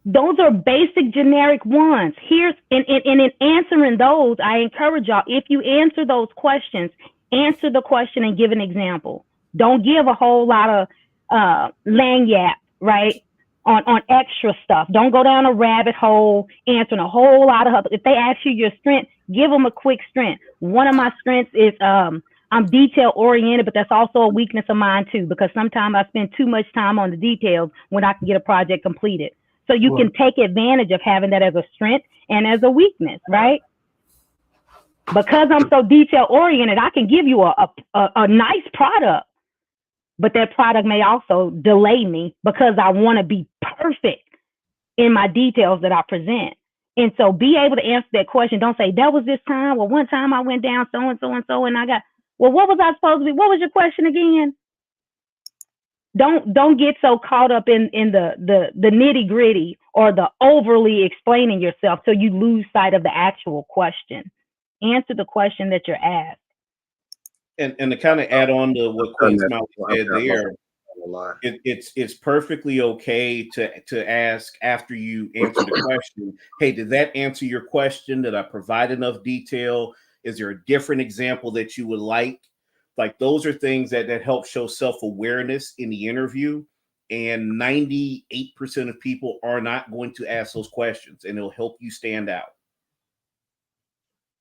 Those are basic generic ones. Here's in answering those, I encourage y'all, if you answer those questions, answer the question and give an example. Don't give a whole lot of lagniappe, right? On extra stuff. Don't go down a rabbit hole answering a whole lot of. If they ask you your strength, give them a quick strength. One of my strengths is I'm detail oriented, but that's also a weakness of mine too, because sometimes I spend too much time on the details when I can get a project completed. So you can take advantage of having that as a strength and as a weakness, right? Because I'm so detail oriented, I can give you a nice product, but that product may also delay me because I want to be perfect in my details that I present. And so be able to answer that question. Don't say, that was this time. Well, one time I went down so and so and so, and I got, well, what was I supposed to be? What was your question again? Don't get so caught up in the nitty gritty or the overly explaining yourself so you lose sight of the actual question. Answer the question that you're asked. And to kind of add on to what Queen Smiley said there, line. it's perfectly okay to ask after you answer the question, hey, did that answer your question? Did I provide enough detail? Is there a different example that you would like? Like those are things that help show self-awareness in the interview. And 98% of people are not going to ask those questions, and it'll help you stand out.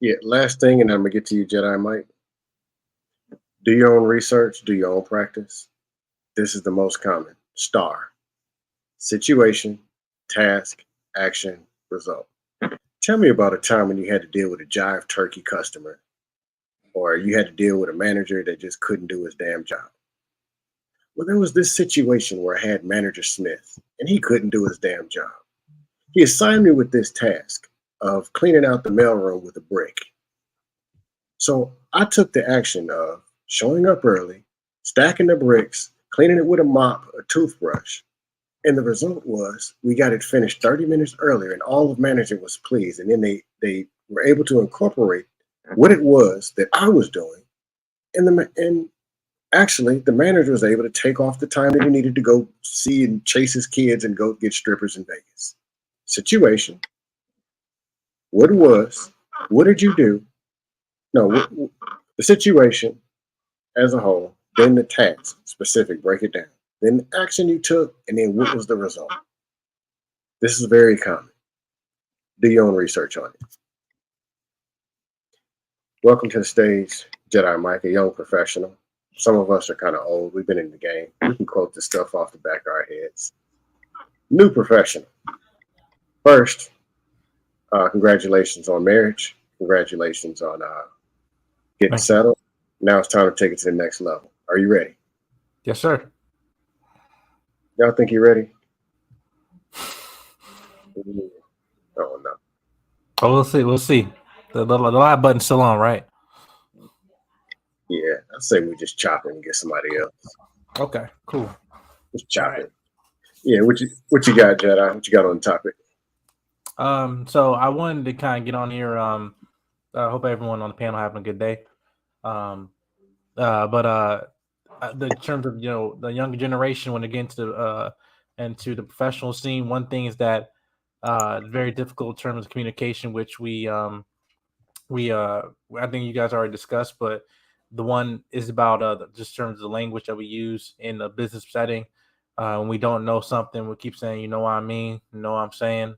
Yeah, last thing, and I'm gonna get to you, Jedi Mike. Do your own research, do your own practice. This is the most common. STAR. Situation, task, action, result. Tell me about a time when you had to deal with a jive turkey customer, or you had to deal with a manager that just couldn't do his damn job. Well, there was this situation where I had manager Smith, and he couldn't do his damn job. He assigned me with this task of cleaning out the mailroom with a brick. So I took the action of showing up early, stacking the bricks, cleaning it with a mop, a toothbrush. And the result was we got it finished 30 minutes earlier, and all of management was pleased. And then they were able to incorporate what it was that I was doing. And actually, the manager was able to take off the time that he needed to go see and chase his kids and go get strippers in Vegas. Situation. What it was. What did you do? No, the situation as a whole, then the task specific, break it down. Then the action you took, and then what was the result? This is very common. Do your own research on it. Welcome to the stage, Jedi Mike, a young professional. Some of us are kind of old. We've been in the game. We can quote this stuff off the back of our heads. New professional. First, congratulations on marriage. Congratulations on getting settled. Now it's time to take it to the next level. Are you ready? Yes, sir. Y'all think you're ready? Oh, no. Oh, we'll see. We'll see. The live button's still on, right? Yeah, I say we just chop it and get somebody else. Okay, cool. Just chop it. Yeah, what you got, Jedi? What you got on the topic? So I wanted to kind of get on here. I hope everyone on the panel having a good day. But the terms of the younger generation when it gets to into the professional scene, one thing is that very difficult in terms of communication, which I think you guys already discussed, but the one is about just terms of the language that we use in a business setting. When we don't know something, we keep saying, you know what I mean, you know what I'm saying,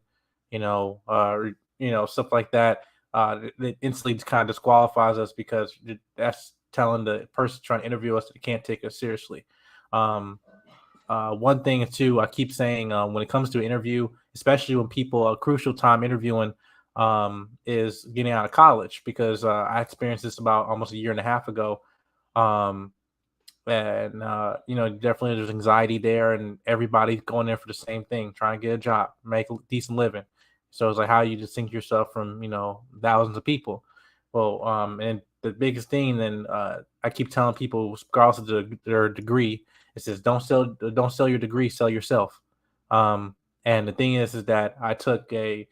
stuff like that. It instantly kind of disqualifies us because that's telling the person trying to interview us that they can't take us seriously. One thing too, I keep saying when it comes to an interview, especially when people a crucial time interviewing is getting out of college, because I experienced this about almost a year and a half ago. Definitely there's anxiety there, and everybody's going there for the same thing, trying to get a job, make a decent living. So it's like, how you distinct yourself from, thousands of people. Well, and the biggest thing then I keep telling people, regardless of their degree, it says, don't sell your degree, sell yourself. And the thing is that I took a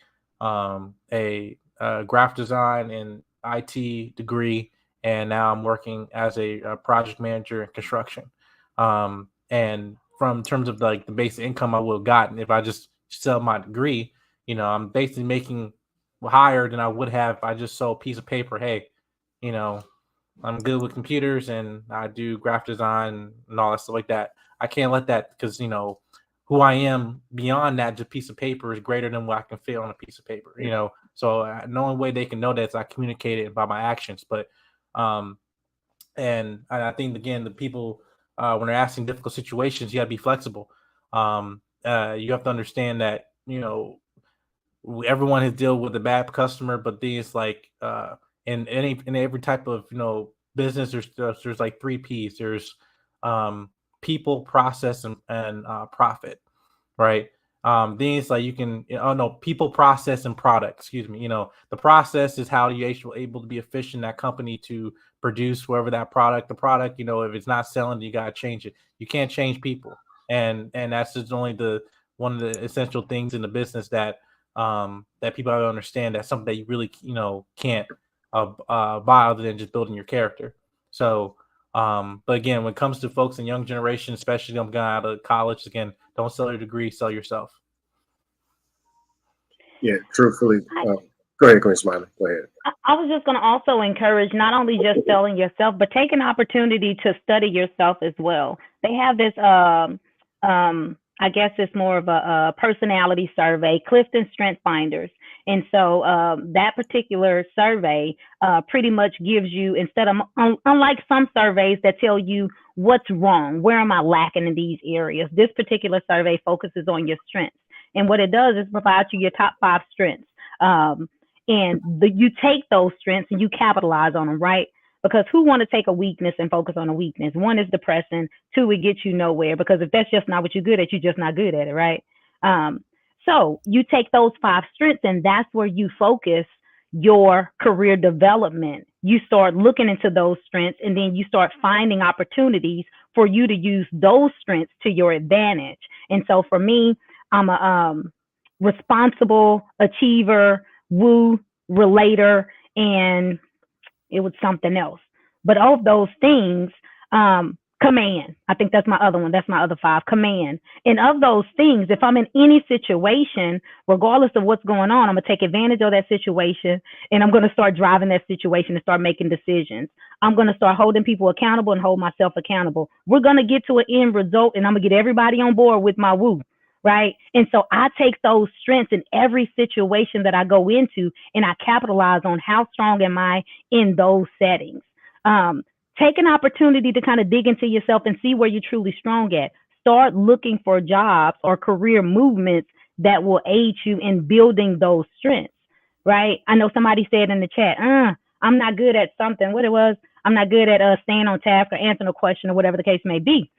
graphic design and IT degree, and now I'm working as a project manager in construction. And from terms of like the basic income I would have gotten if I just sell my degree, I'm basically making higher than I would have if I just sold a piece of paper. Hey, I'm good with computers and I do graphic design and all that stuff like that. I can't let that, because who I am beyond that just piece of paper is greater than what I can fit on a piece of paper. So the only way they can know that is I communicate it by my actions. But and I think again, the people when they're asking difficult situations, you got to be flexible. You have to understand that everyone has dealt with a bad customer, but these like in every type of business, there's like 3 P's. There's people, process, and profit, right? Things like you can people, process, and product. Excuse me. The process is how you actually able to be efficient in that company to produce whatever that product. The product, if it's not selling, you gotta change it. You can't change people, and that's just only one of the essential things in the business that people don't understand. That's something that you really can't buy other than just building your character. So, but again, when it comes to folks in young generation, especially them going out of college, again, don't sell your degree, sell yourself. Yeah, truthfully. Go ahead, Queen Smiley. Go ahead. I was just going to also encourage not only just selling yourself, but take an opportunity to study yourself as well. They have this, I guess it's more of a personality survey, Clifton Strength Finders. And so that particular survey pretty much gives you, instead of, unlike some surveys that tell you what's wrong, where am I lacking in these areas, this particular survey focuses on your strengths. And what it does is provide you your top 5 strengths. And you take those strengths and you capitalize on them, right? Because who want to take a weakness and focus on a weakness? 1, is depressing. 2, it gets you nowhere, because if that's just not what you're good at, you're just not good at it, right? So you take those 5 strengths, and that's where you focus your career development. You start looking into those strengths, and then you start finding opportunities for you to use those strengths to your advantage. And so for me, I'm a responsible achiever, woo, relator, and it was something else. But of those things, command. I think that's my other one. That's my other 5, command. And of those things, if I'm in any situation, regardless of what's going on, I'm going to take advantage of that situation, and I'm going to start driving that situation and start making decisions. I'm going to start holding people accountable and hold myself accountable. We're going to get to an end result, and I'm going to get everybody on board with my woo. Right. And so I take those strengths in every situation that I go into, and I capitalize on how strong am I in those settings. Take an opportunity to kind of dig into yourself and see where you're truly strong at. Start looking for jobs or career movements that will aid you in building those strengths. Right. I know somebody said in the chat, I'm not good at something. What it was, I'm not good at staying on task or answering a question or whatever the case may be.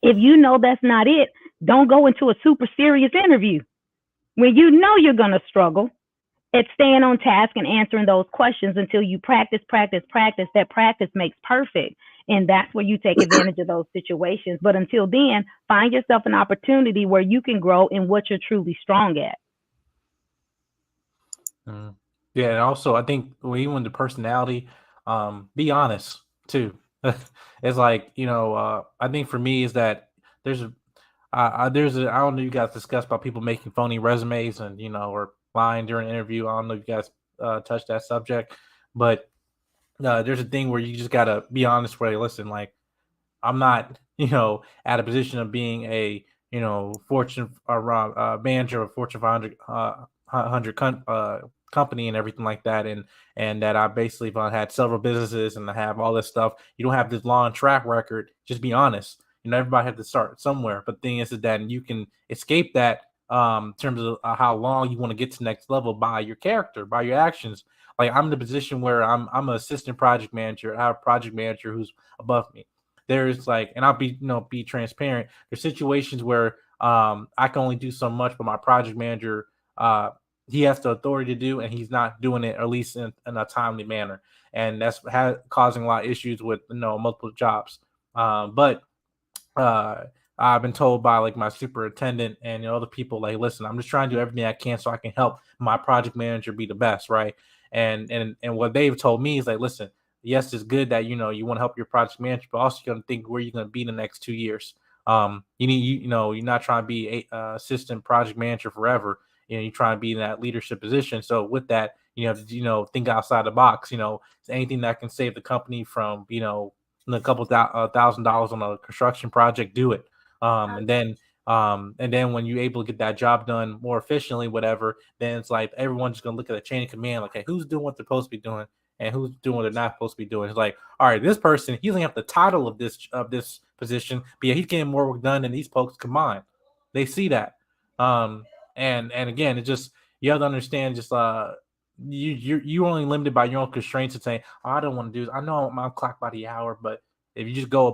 If you know that's not it, don't go into a super serious interview when you know you're going to struggle at staying on task and answering those questions until you practice. That practice makes perfect. And that's where you take advantage of those situations. But until then, find yourself an opportunity where you can grow in what you're truly strong at. Yeah, and also I think even the personality, be honest too. It's like, I think for me is that there's I don't know, you guys discussed about people making phony resumes and or lying during an interview. I don't know if you guys touched that subject, but there's a thing where you just gotta be honest. Where, listen, like, I'm not at a position of being a Fortune manager of Fortune 500 company and everything like that, and that I basically had several businesses and I have all this stuff. You don't have this long track record. Just be honest. Everybody has to start somewhere. But the thing is that you can escape that in terms of how long you want to get to the next level by your character, by your actions. Like, I'm in the position where I'm an assistant project manager. I have a project manager who's above me. There's like, and I'll be transparent. There's situations where I can only do so much, but my project manager, he has the authority to do, and he's not doing it, at least in a timely manner. And that's causing a lot of issues with multiple jobs. But I've been told by like my superintendent and other people, like, listen, I'm just trying to do everything I can so I can help my project manager be the best, right? And what they've told me is like, listen, yes, it's good that you want to help your project manager, but also you got to think where you're going to be in the next 2 years. You're not trying to be a assistant project manager forever. You're trying to be in that leadership position. So with that, you have to think outside the box. Anything that can save the company from a couple $1,000 on a construction project, do it. And then when you're able to get that job done more efficiently, whatever, then it's like everyone's just gonna look at the chain of command, like, hey, who's doing what they're supposed to be doing and who's doing what they're not supposed to be doing. It's like, all right, this person, he doesn't have the title of this position, but yeah, he's getting more work done than these folks combined. They see that. And again, it just, you have to understand, just you're only limited by your own constraints and saying, oh, I don't want to do this. I know I'm on clock by the hour, but if you just go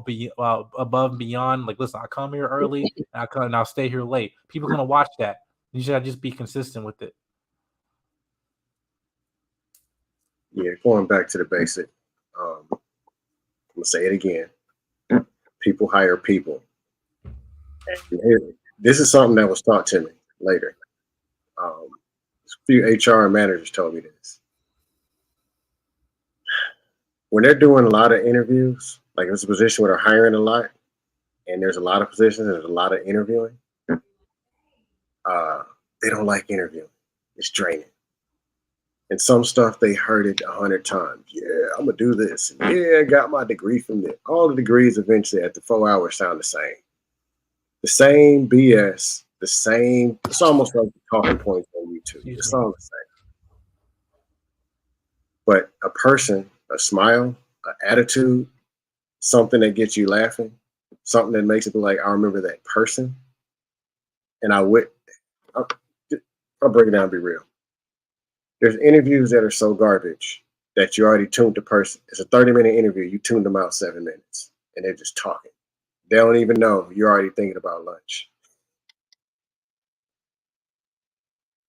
above and beyond, like, listen, I come here early and I'll stay here late. People are gonna watch that. You should just be consistent with it. Yeah, going back to the basic. I'm gonna say it again. People hire people. This is something that was taught to me later. A few HR managers told me this. when they're doing a lot of interviews, like it's a position where they're hiring a lot, and there's a lot of positions, and there's a lot of interviewing. They don't like interviewing. It's draining. And some stuff they heard it 100 times. Yeah, I'm gonna do this. Yeah, I got my degree from this. All the degrees eventually at the 4 hours sound the same. The same BS, the same. It's almost like the talking points on YouTube. It's all the same. But a person, a smile, an attitude, something that gets you laughing, something that makes it be like, I remember that person. And I'll break it down and be real. There's interviews that are so garbage that you already tuned the person. It's a 30-minute interview. You tuned them out 7 minutes and they're just talking. They don't even know you're already thinking about lunch.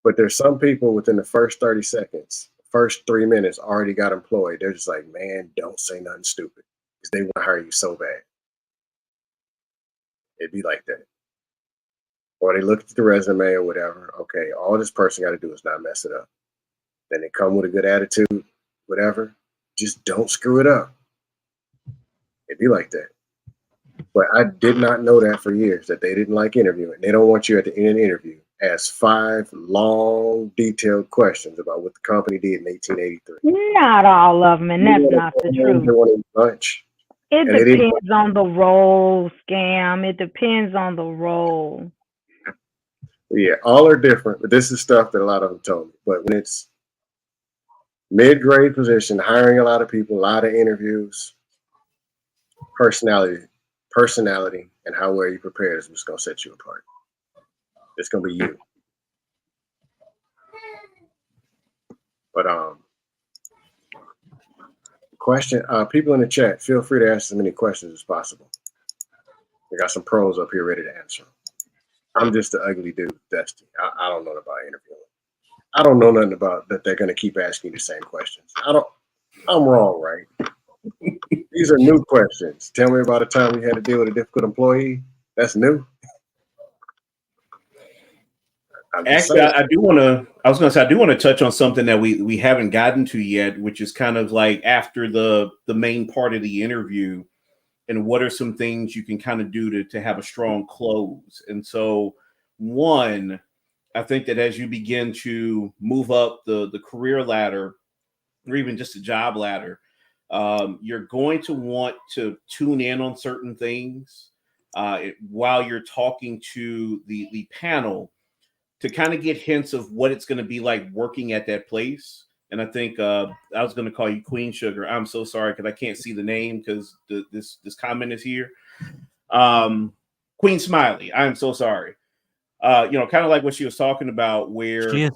But there's some people within the first 30 seconds, first 3 minutes already got employed. They're just like, man, don't say nothing stupid because they want to hire you so bad. It'd be like that. Or they look at the resume or whatever. Okay, all this person got to do is not mess it up. Then they come with a good attitude, whatever. Just don't screw it up. It'd be like that. But I did not know that for years, that they didn't like interviewing. They don't want you at the end of the interview ask 5 long, detailed questions about what the company did in 1883. Not all of them, and that's not the truth. They want to eat lunch. It depends on the role, Scam. It depends on the role. Yeah, all are different, but this is stuff that a lot of them told me. But when it's mid-grade position, hiring a lot of people, a lot of interviews, personality, and how well you prepare is what's going to set you apart. It's going to be you. But question, people in the chat, feel free to ask as many questions as possible. We got some pros up here ready to answer. I'm just the ugly dude, Dusty. I don't know about interviewing. I don't know nothing about that. They're going to keep asking you the same questions. I'm wrong, right? These are new questions. Tell me about a time you had to deal with a difficult employee. That's new. Actually, I do want to touch on something that we haven't gotten to yet, which is kind of like after the main part of the interview, and what are some things you can kind of do to have a strong close. And so, one, I think that as you begin to move up the career ladder, or even just a job ladder, you're going to want to tune in on certain things while you're talking to the panel, to kind of get hints of what it's going to be like working at that place. And I think I was going to call you Queen Sugar. I'm so sorry because I can't see the name because this comment is here. Queen Smiley. I'm so sorry. Kind of like what she was talking about, where you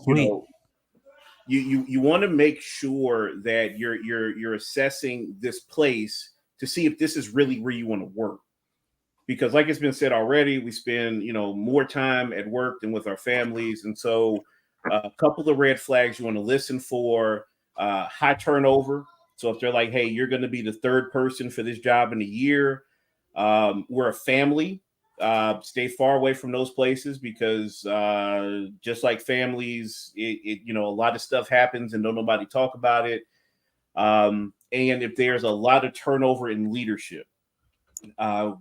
want to make sure that you're assessing this place to see if this is really where you want to work. Because like it's been said already, we spend, more time at work than with our families. And so a couple of red flags you want to listen for, high turnover. So if they're like, hey, you're going to be the 3rd person for this job in a year, we're a family, stay far away from those places because just like families, a lot of stuff happens and don't nobody talk about it. And if there's a lot of turnover in leadership,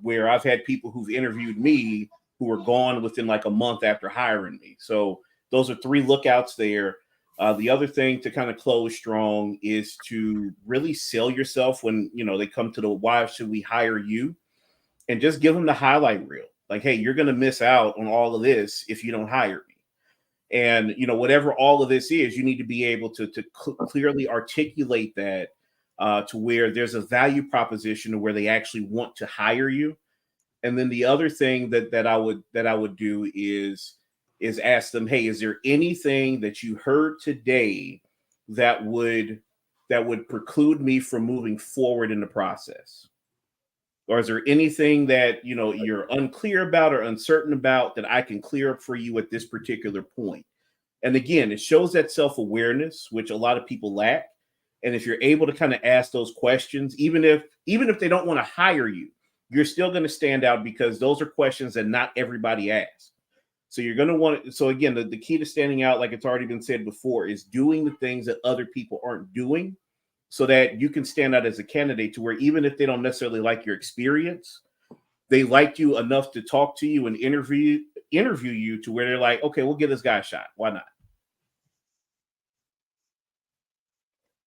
where I've had people who've interviewed me who were gone within like a month after hiring me. So those are 3 lookouts there. The other thing to kind of close strong is to really sell yourself when, they come to the why should we hire you, and just give them the highlight reel. Like, hey, you're going to miss out on all of this if you don't hire me. And, whatever all of this is, you need to be able to clearly articulate that to where there's a value proposition to where they actually want to hire you. And then the other thing that I would do is ask them, hey, is there anything that you heard today that would preclude me from moving forward in the process? Or is there anything that you're unclear about or uncertain about that I can clear up for you at this particular point? And again, it shows that self-awareness, which a lot of people lack. And if you're able to kind of ask those questions, even if they don't want to hire you, you're still going to stand out because those are questions that not everybody asks. So you're going to want to. So again, the key to standing out, like it's already been said before, is doing the things that other people aren't doing so that you can stand out as a candidate to where even if they don't necessarily like your experience, they like you enough to talk to you and interview you to where they're like, okay, we'll give this guy a shot. Why not?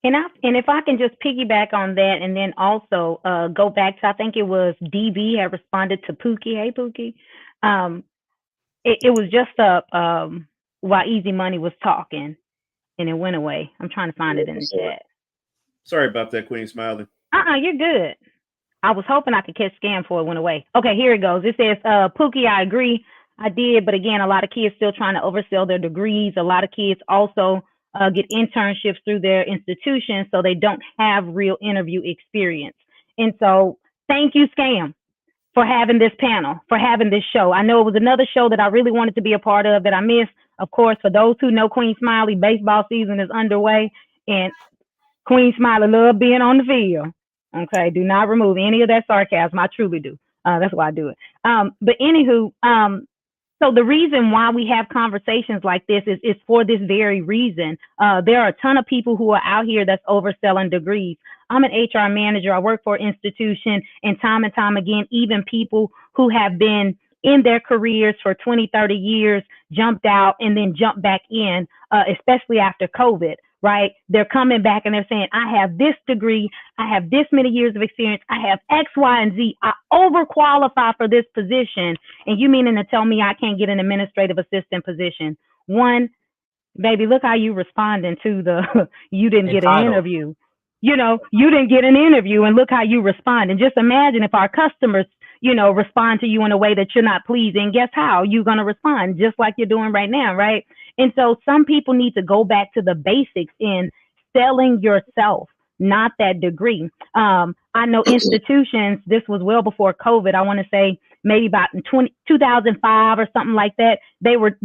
And if I can just piggyback on that, and then also go back to, I think it was DB had responded to Pookie. Hey, Pookie. It was just while Easy Money was talking, and it went away. I'm trying to find it in the chat. Sorry about that, Queen Smiley. You're good. I was hoping I could catch scam before it went away. Okay, here it goes. It says, Pookie, I agree. I did, but again, a lot of kids still trying to oversell their degrees. A lot of kids also get internships through their institutions, so they don't have real interview experience. And so thank you, Scam, for having this panel, for having this show. I know it was another show that I really wanted to be a part of that I missed. Of course, for those who know Queen Smiley, baseball season is underway, and Queen Smiley love being on the field. Okay, do not remove any of that sarcasm. I truly do. That's why I do it. But anywho, so the reason why we have conversations like this is for this very reason. There are a ton of people who are out here that's overselling degrees. I'm an HR manager. I work for an institution, and time again, even people who have been in their careers for 20, 30 years, jumped out and then jumped back in, especially after COVID, right? They're coming back and they're saying, I have this degree, I have this many years of experience, I have X, Y, and Z, I overqualify for this position. And you meaning to tell me I can't get an administrative assistant position? One, baby, look how you responding to the, you didn't get an interview. You know, you didn't get an interview, and look how you respond. And just imagine if our customers, you know, respond to you in a way that you're not pleasing. Guess how? You're going to respond just like you're doing right now, right? And so some people need to go back to the basics in selling yourself, not that degree. I know institutions, this was well before COVID, I want to say maybe about in 2005 or something like that, they were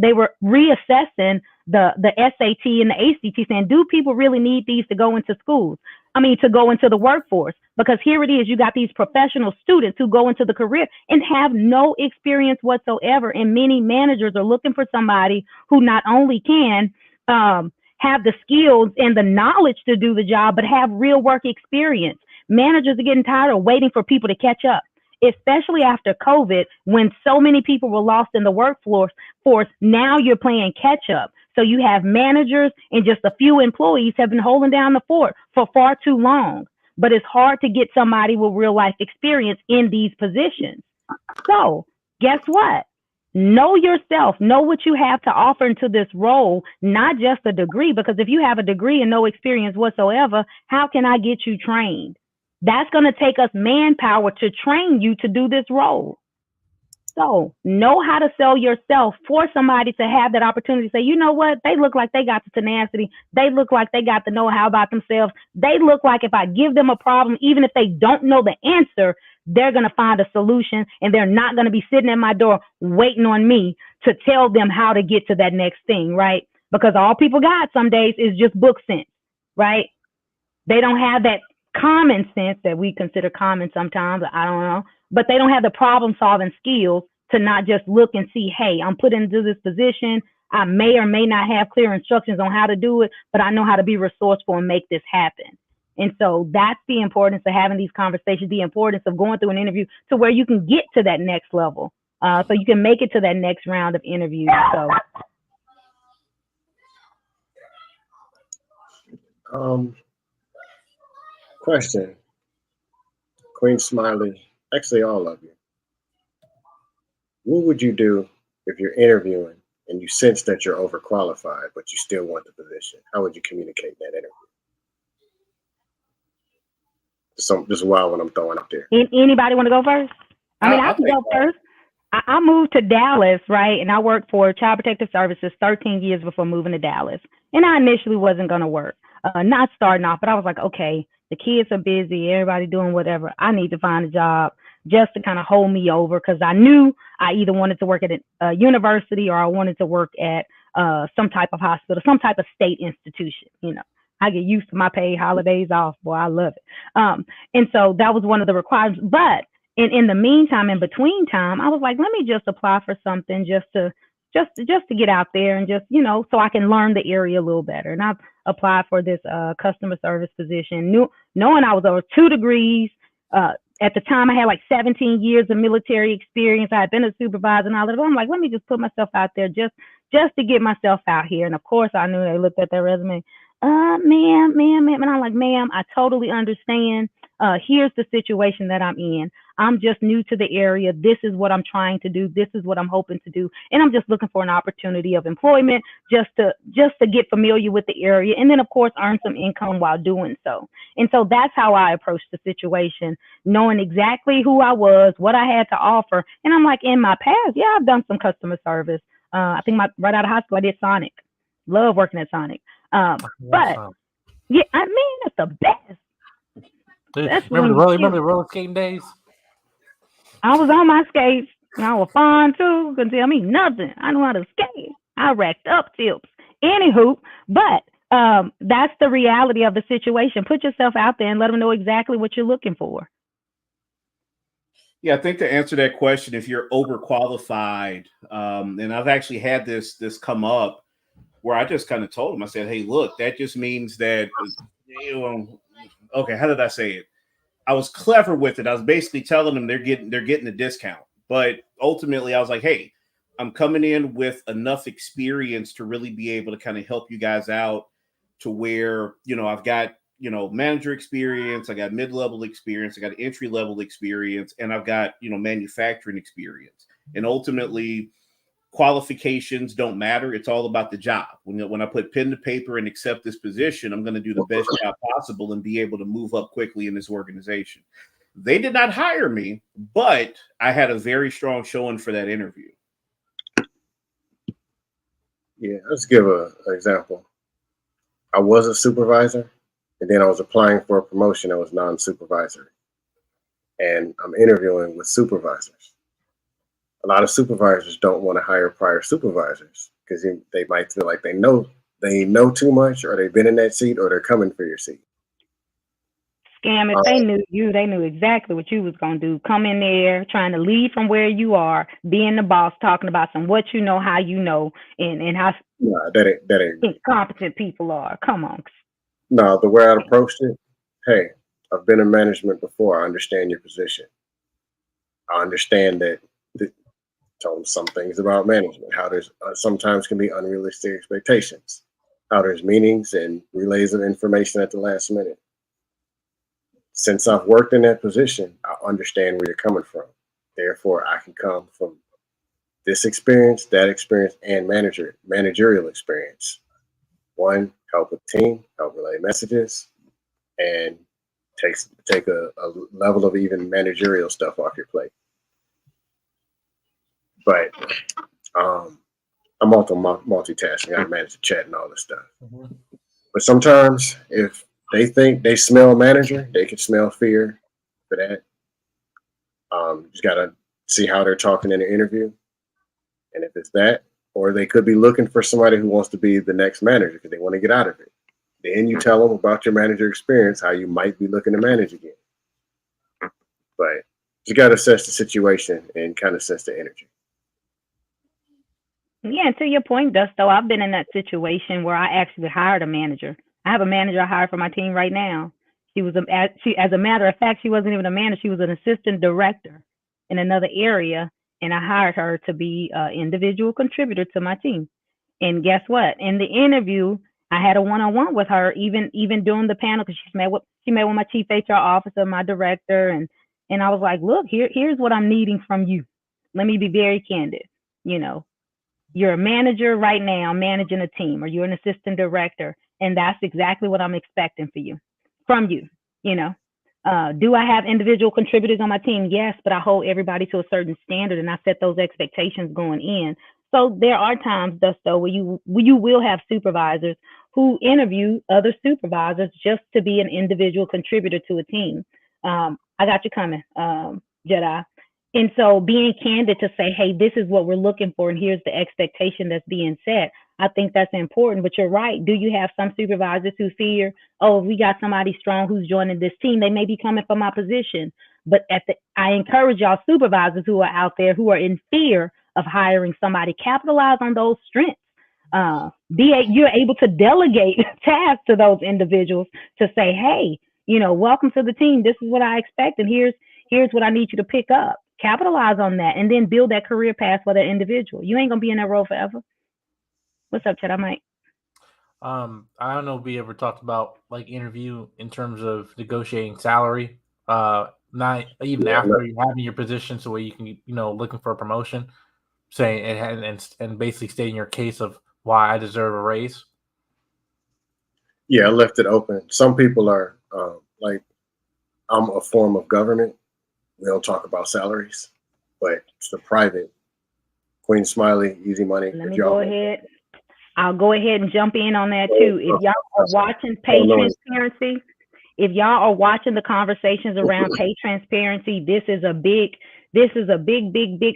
reassessing the SAT and the ACT, saying, do people really need these to go into schools? I mean, to go into the workforce? Because here it is, you got these professional students who go into the career and have no experience whatsoever. And many managers are looking for somebody who not only can have the skills and the knowledge to do the job, but have real work experience. Managers are getting tired of waiting for people to catch up, especially after COVID, when so many people were lost in the workforce. Now you're playing catch up. So you have managers and just a few employees have been holding down the fort for far too long. But it's hard to get somebody with real life experience in these positions. So guess what? Know yourself, know what you have to offer into this role, not just a degree, because if you have a degree and no experience whatsoever, how can I get you trained? That's going to take us manpower to train you to do this role. So know how to sell yourself for somebody to have that opportunity to say, you know what, they look like they got the tenacity. They look like they got the know-how about themselves. They look like if I give them a problem, even if they don't know the answer, they're going to find a solution, and they're not going to be sitting at my door waiting on me to tell them how to get to that next thing, right? Because all people got some days is just book sense, right? They don't have that common sense that we consider common sometimes, I don't know, but they don't have the problem solving skills to not just look and see, hey, I'm put into this position. I may or may not have clear instructions on how to do it, but I know how to be resourceful and make this happen. And so that's the importance of having these conversations, the importance of going through an interview to where you can get to that next level. So you can make it to that next round of interviews. So question, Queen Smiley, actually all of you. What would you do if you're interviewing and you sense that you're overqualified, but you still want the position? How would you communicate that interview? This is wild what I'm throwing out there. Anybody want to go first? I mean, I can go first. I moved to Dallas, right? And I worked for Child Protective Services 13 years before moving to Dallas. And I initially wasn't going to work, not starting off, but I was like, okay, the kids are busy, everybody doing whatever. I need to find a job just to kind of hold me over, because I knew I either wanted to work at a university or I wanted to work at some type of hospital, some type of state institution. You know, I get used to my paid holidays off. Boy, I love it. And so that was one of the requirements. But in the meantime, in between time, I was like, let me just apply for something just to just to get out there and just, so I can learn the area a little better. And I've applied for this customer service position, knowing I was over 2 degrees. At the time, I had like 17 years of military experience. I had been a supervisor and all that. I'm like, let me just put myself out there just to get myself out here. And of course, I knew they looked at their resume. Ma'am. And I'm like, ma'am, I totally understand. Here's the situation that I'm in. I'm just new to the area. This is what I'm trying to do. This is what I'm hoping to do. And I'm just looking for an opportunity of employment just to get familiar with the area. And then, of course, earn some income while doing so. And so that's how I approached the situation, knowing exactly who I was, what I had to offer. And I'm like, in my past, yeah, I've done some customer service. I think right out of high school, I did Sonic. Love working at Sonic. But yeah, I mean, it's the best. Remember the roller skating days? I was on my skates and I was fun too. Couldn't tell me nothing. I know how to skate. I racked up tips. Anywho, but that's the reality of the situation. Put yourself out there and let them know exactly what you're looking for. Yeah, I think to answer that question, if you're overqualified, and I've actually had this come up where I just kind of told them, I said, hey, look, that just means that, okay, how did I say it? I was clever with it. I was basically telling them they're getting a discount. But ultimately, I was like, hey, I'm coming in with enough experience to really be able to kind of help you guys out to where, I've got, manager experience, I got mid-level experience, I got entry-level experience, and I've got, manufacturing experience. And ultimately, qualifications don't matter. It's all about the job. When I put pen to paper and accept this position, I'm going to do the best job possible and be able to move up quickly in this organization. They did not hire me, but I had a very strong showing for that interview. Yeah, let's give an example. I was a supervisor, and then I was applying for a promotion that was non-supervisory. And I'm interviewing with supervisors. A lot of supervisors don't want to hire prior supervisors because they might feel like they know too much, or they've been in that seat, or they're coming for your seat. Scam, if they knew you, they knew exactly what you was going to do. Come in there, trying to lead from where you are, being the boss, talking about what you know, how you know, and how that ain't incompetent people are. Come on. No, the way I approached it, hey, I've been in management before. I understand your position. I understand that. Tell them some things about management, how there's sometimes can be unrealistic expectations, how there's meetings and relays of information at the last minute. Since I've worked in that position, I understand where you're coming from. Therefore, I can come from this experience, that experience, and managerial experience. One, help a team, help relay messages, and take a level of even managerial stuff off your plate. But I'm also multitasking. I manage the chat and all this stuff. Mm-hmm. But sometimes if they think they smell manager, they can smell fear for that. You just got to see how they're talking in the interview. And if it's that, or they could be looking for somebody who wants to be the next manager because they want to get out of it. Then you tell them about your manager experience, how you might be looking to manage again. But you got to assess the situation and kind of assess the energy. Yeah, to your point, Dusto, I've been in that situation where I actually hired a manager. I have a manager I hired for my team right now. As a matter of fact, she wasn't even a manager. She was an assistant director in another area, and I hired her to be an individual contributor to my team. And guess what? In the interview, I had a one-on-one with her, even during the panel, because she met with my chief HR officer, my director, and I was like, look, here's what I'm needing from you. Let me be very candid, You're a manager right now, managing a team, or you're an assistant director, and that's exactly what I'm expecting from you. Do I have individual contributors on my team? Yes, but I hold everybody to a certain standard, and I set those expectations going in. So there are times, Dusto, where you will have supervisors who interview other supervisors just to be an individual contributor to a team. I got you coming, Jedi. And so being candid to say, hey, this is what we're looking for, and here's the expectation that's being set. I think that's important. But you're right. Do you have some supervisors who fear, oh, if we got somebody strong who's joining this team, they may be coming from my position. But I encourage y'all supervisors who are out there who are in fear of hiring somebody. Capitalize on those strengths. You're able to delegate tasks to those individuals to say, hey, welcome to the team. This is what I expect, and here's what I need you to pick up. Capitalize on that, and then build that career path for that individual. You ain't gonna be in that role forever. What's up, Chad? I might. I don't know if we ever talked about like interview in terms of negotiating salary. Not even after you having your position, so where you can, looking for a promotion, saying and basically stating your case of why I deserve a raise. Yeah, I left it open. Some people are like, I'm a form of government. We don't talk about salaries, but it's the private. Queen Smiley, Easy Money. Let me go ahead. I'll go ahead and jump in on that too. If y'all are watching Pay Transparency, if y'all are watching the conversations around pay transparency, this is a big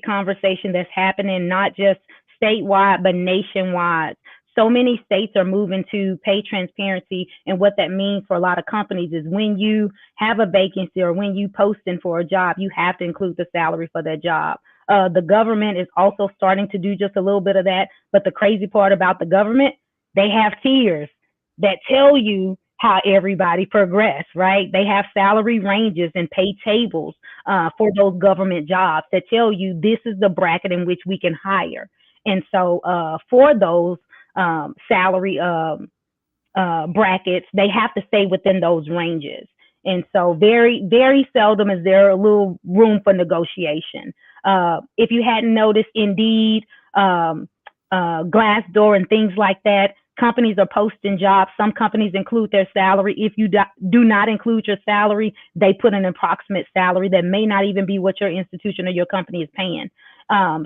conversation that's happening, not just statewide, but nationwide. So many states are moving to pay transparency. And what that means for a lot of companies is when you have a vacancy or when you posting for a job, you have to include the salary for that job. The government is also starting to do just a little bit of that. But the crazy part about the government, they have tiers that tell you how everybody progressed, right? They have salary ranges and pay tables for those government jobs that tell you this is the bracket in which we can hire. And so for those salary brackets, they have to stay within those ranges. And so very, very seldom is there a little room for negotiation. If you hadn't noticed, Indeed, Glassdoor and things like that, companies are posting jobs. Some companies include their salary. If you do not include your salary, they put an approximate salary that may not even be what your institution or your company is paying.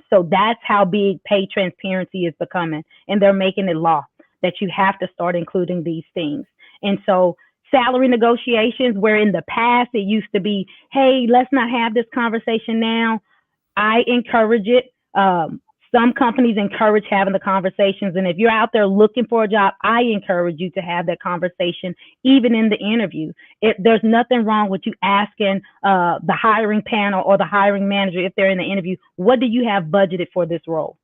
So that's how big pay transparency is becoming. And they're making it law that you have to start including these things. And so salary negotiations, where in the past it used to be, hey, let's not have this conversation now. I encourage it. Some companies encourage having the conversations. And if you're out there looking for a job, I encourage you to have that conversation, even in the interview. There's nothing wrong with you asking the hiring panel or the hiring manager, if they're in the interview, what do you have budgeted for this role?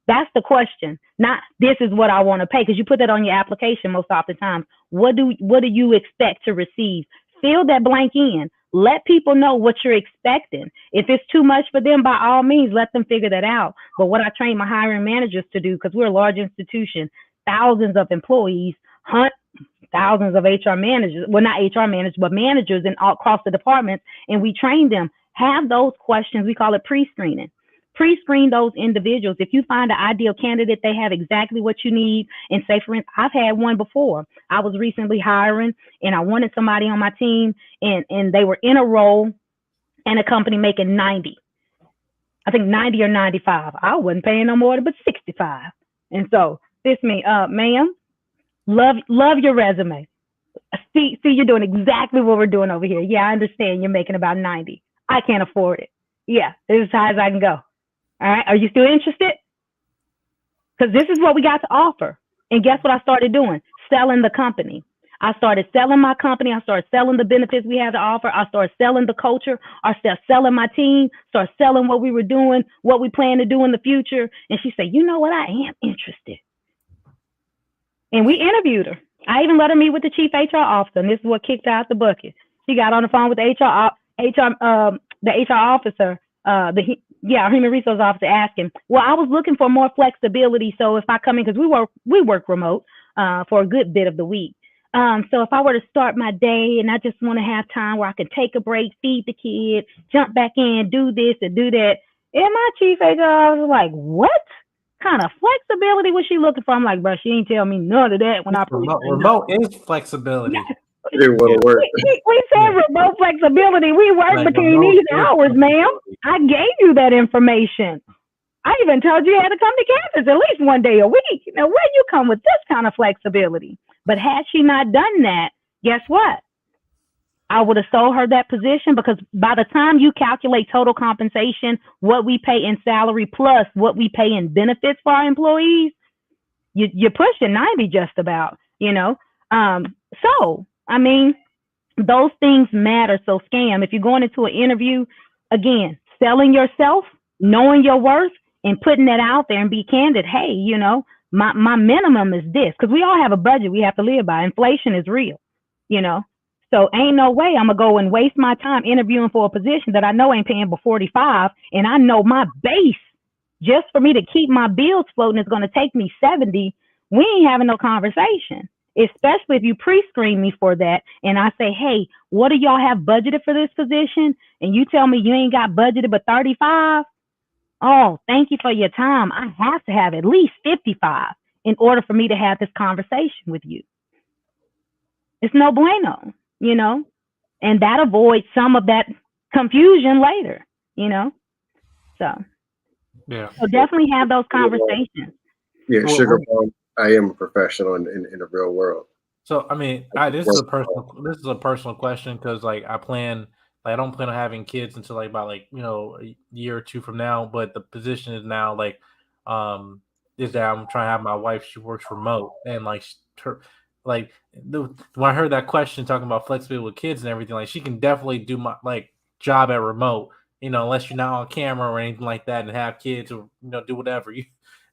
That's the question, not this is what I want to pay, because you put that on your application most often times. What do you expect to receive? Fill that blank in. Let people know what you're expecting. If it's too much for them, by all means, let them figure that out. But what I train my hiring managers to do, because we're a large institution, thousands of employees, thousands of HR managers, well, not HR managers, but managers in all across the departments, and we train them. Have those questions. We call it pre-screening. Pre-screen those individuals. If you find an ideal candidate, they have exactly what you need. And say, for instance, I've had one before. I was recently hiring and I wanted somebody on my team, and they were in a role and a company making 90. I think 90 or 95. I wasn't paying no more but 65. And so this me, ma'am, love your resume. See, you're doing exactly what we're doing over here. Yeah, I understand you're making about 90. I can't afford it. Yeah, this is as high as I can go. All right. Are you still interested? Because this is what we got to offer. And guess what I started doing? Selling the company. I started selling my company. I started selling the benefits we have to offer. I started selling the culture. I started selling my team. Started selling what we were doing, what we plan to do in the future. And she said, you know what? I am interested. And we interviewed her. I even let her meet with the chief HR officer. And this is what kicked her out the bucket. She got on the phone with the HR officer, human resource officer, asking, well, I was looking for more flexibility. So if I come in, because we work remote for a good bit of the week. So if I were to start my day and I just want to have time where I can take a break, feed the kid, jump back in, do this and do that. And my chief HR officer was like, what kind of flexibility was she looking for? I'm like, bro, she ain't tell me none of that when remote is flexibility. Yeah. It won't work. We said remote flexibility. We work between these hours, ma'am. I gave you that information. I even told you you had to come to campus at least one day a week. Now, where you come with this kind of flexibility? But had she not done that, guess what? I would have sold her that position, because by the time you calculate total compensation, what we pay in salary plus what we pay in benefits for our employees, you're pushing 90 just about, So, I mean, those things matter. So scam, if you're going into an interview, again, selling yourself, knowing your worth, and putting that out there and be candid. Hey, you know, my minimum is this, because we all have a budget we have to live by. Inflation is real, you know. So ain't no way I'm gonna go and waste my time interviewing for a position that I know ain't paying but 45, and I know my base just for me to keep my bills floating is gonna take me 70. We ain't having no conversation. Especially if you pre-screen me for that, and I say, hey, what do y'all have budgeted for this position? And you tell me you ain't got budgeted but 35. Oh, thank you for your time. I have to have at least 55 in order for me to have this conversation with you. It's no bueno, you know, and that avoids some of that confusion later, you know. So, Yeah. So definitely have those conversations. Yeah, Sugar Bomb, I am a professional in the real world. So I mean, this is a personal question, because like I don't plan on having kids until like about like, you know, a year or two from now. But the position is now like is that I'm trying to have my wife. She works remote, and like when I heard that question talking about flexibility with kids and everything, like she can definitely do my like job at remote. You know, unless you're not on camera or anything like that, and have kids or, you know, do whatever you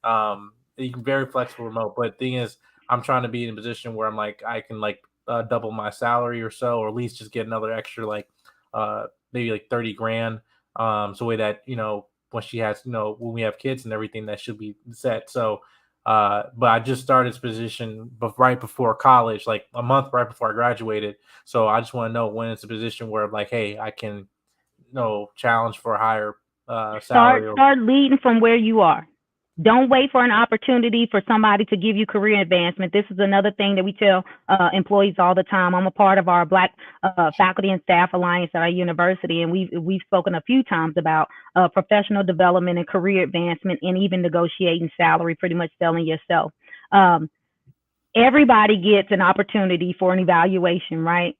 can very flexible remote. But the thing is, I'm trying to be in a position where I'm like, I can like double my salary or so, or at least just get another extra, like maybe like 30 grand. So way that, you know, when she has, you know, when we have kids and everything, that should be set. So, but I just started this position right before college, like a month right before I graduated. So I just want to know when it's a position where I'm like, hey, I can, you know, challenge for a higher salary. Start leading from where you are. Don't wait for an opportunity for somebody to give you career advancement. This is another thing that we tell employees all the time. I'm a part of our Black Faculty and Staff Alliance at our university, and we've spoken a few times about professional development and career advancement, and even negotiating salary, pretty much selling yourself. Everybody gets an opportunity for an evaluation, right?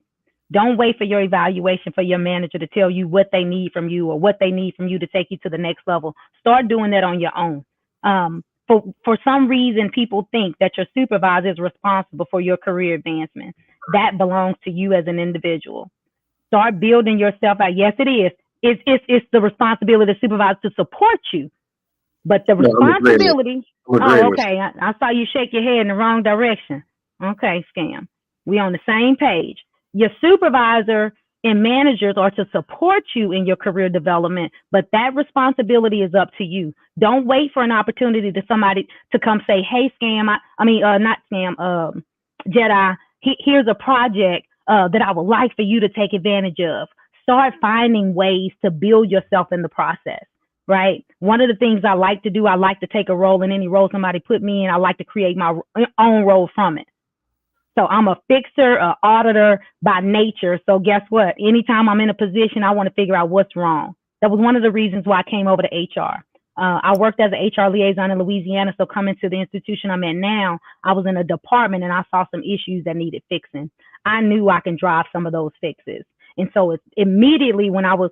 Don't wait for your evaluation for your manager to tell you what they need from you or what they need from you to take you to the next level. Start doing that on your own. For some reason, people think that your supervisor is responsible for your career advancement. That belongs to you as an individual. Start building yourself out. Yes, it is. It's the responsibility of the supervisor to support you, but the responsibility. Oh, okay. I saw you shake your head in the wrong direction. Okay, Scam. We on the same page. Your supervisor and managers are to support you in your career development, but that responsibility is up to you. Don't wait for an opportunity to somebody to come say, hey, Scam, not Scam, Jedi, here's a project that I would like for you to take advantage of. Start finding ways to build yourself in the process, right? One of the things I like to do, I like to take a role in any role somebody put me in. I like to create my own role from it. So I'm a fixer, an auditor by nature. So guess what? Anytime I'm in a position, I want to figure out what's wrong. That was one of the reasons why I came over to HR. I worked as an HR liaison in Louisiana. So coming to the institution I'm in now, I was in a department and I saw some issues that needed fixing. I knew I can drive some of those fixes. And so it's immediately when I was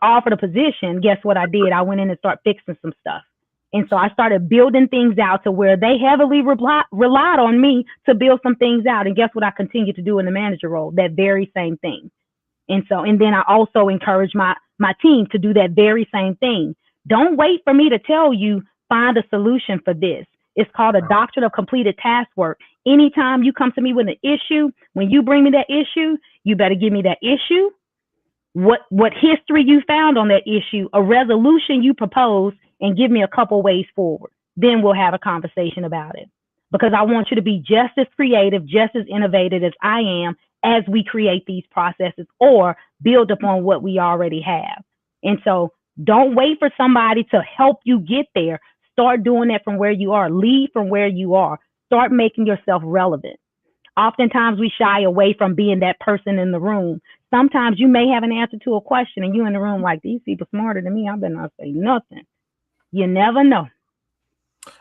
offered a position, guess what I did? I went in and started fixing some stuff. And so I started building things out to where they heavily relied on me to build some things out. And guess what I continue to do in the manager role? That very same thing. And then I also encourage my team to do that very same thing. Don't wait for me to tell you, find a solution for this. It's called a doctrine of completed task work. Anytime you come to me with an issue, when you bring me that issue, you better give me that issue, what history you found on that issue, a resolution you propose, and give me a couple ways forward. Then we'll have a conversation about it. Because I want you to be just as creative, just as innovative as I am as we create these processes or build upon what we already have. And so don't wait for somebody to help you get there. Start doing that from where you are. Lead from where you are. Start making yourself relevant. Oftentimes we shy away from being that person in the room. Sometimes you may have an answer to a question and you in the room like, these people smarter than me. I better not say nothing. You never know.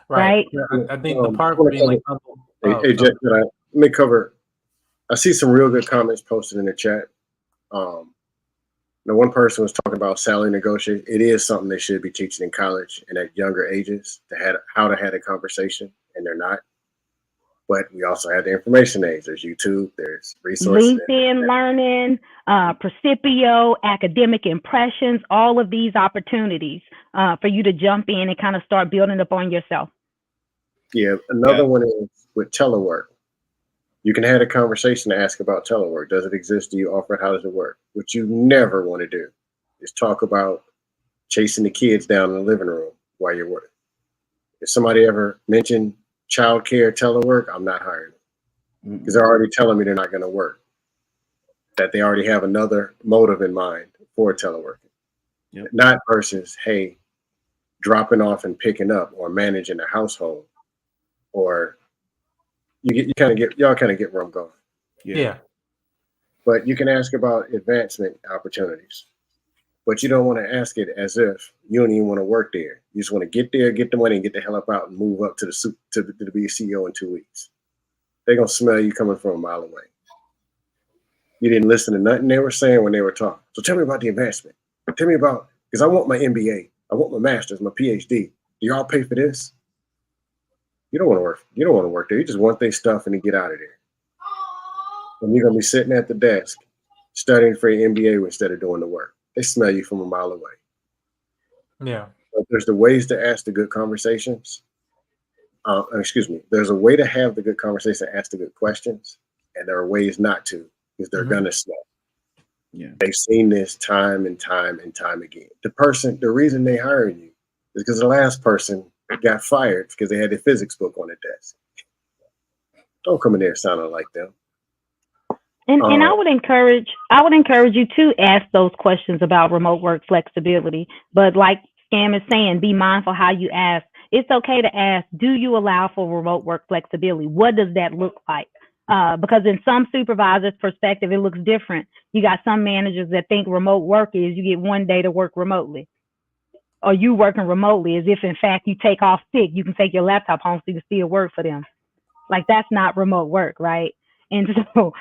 Right? Yeah, I think the part of being like, hey, Jeff, let me cover. I see some real good comments posted in the chat. One person was talking about salary negotiation. It is something they should be teaching in college and at younger ages how to have a conversation, and they're not. But we also have the information age. There's YouTube, there's resources. LinkedIn Learning, Precipio, Academic Impressions, all of these opportunities for you to jump in and kind of start building up on yourself. Yeah, another one is with telework. You can have a conversation to ask about telework. Does it exist? Do you offer it? How does it work? What you never want to do is talk about chasing the kids down in the living room while you're working. If somebody ever mentioned childcare telework, I'm not hiring them because they're already telling me they're not going to work. That they already have another motive in mind for teleworking. Yep. Not versus, hey, dropping off and picking up or managing a household, or y'all kind of get where I'm going. Yeah. But you can ask about advancement opportunities, but you don't want to ask it as if you don't even want to work there. You just want to get there, get the money, and get the hell up out and move up to the be a CEO in 2 weeks. They're gonna smell you coming from a mile away. You didn't listen to nothing they were saying when they were talking. So tell me about the advancement. Tell me about, because I want my MBA, I want my master's, my PhD. Do y'all pay for this? You don't want to work. You don't want to work there. You just want their stuff and to get out of there. And you're gonna be sitting at the desk studying for your MBA instead of doing the work. They smell you from a mile away. Yeah. But there's the ways to ask the good conversations. There's a way to have the good conversation, ask the good questions, and there are ways not to, because they're gonna smell. Yeah. They've seen this time and time and time again. The reason they hired you is because the last person got fired because they had their physics book on their desk. Don't come in there sounding like them. And I would encourage you to ask those questions about remote work flexibility. But like Scam is saying, be mindful how you ask. It's okay to ask, do you allow for remote work flexibility? What does that look like? Because in some supervisors' perspective, it looks different. You got some managers that think remote work is you get 1 day to work remotely. Or you working remotely as if, in fact, you take off sick. You can take your laptop home so you can still work for them. Like, that's not remote work, right? And so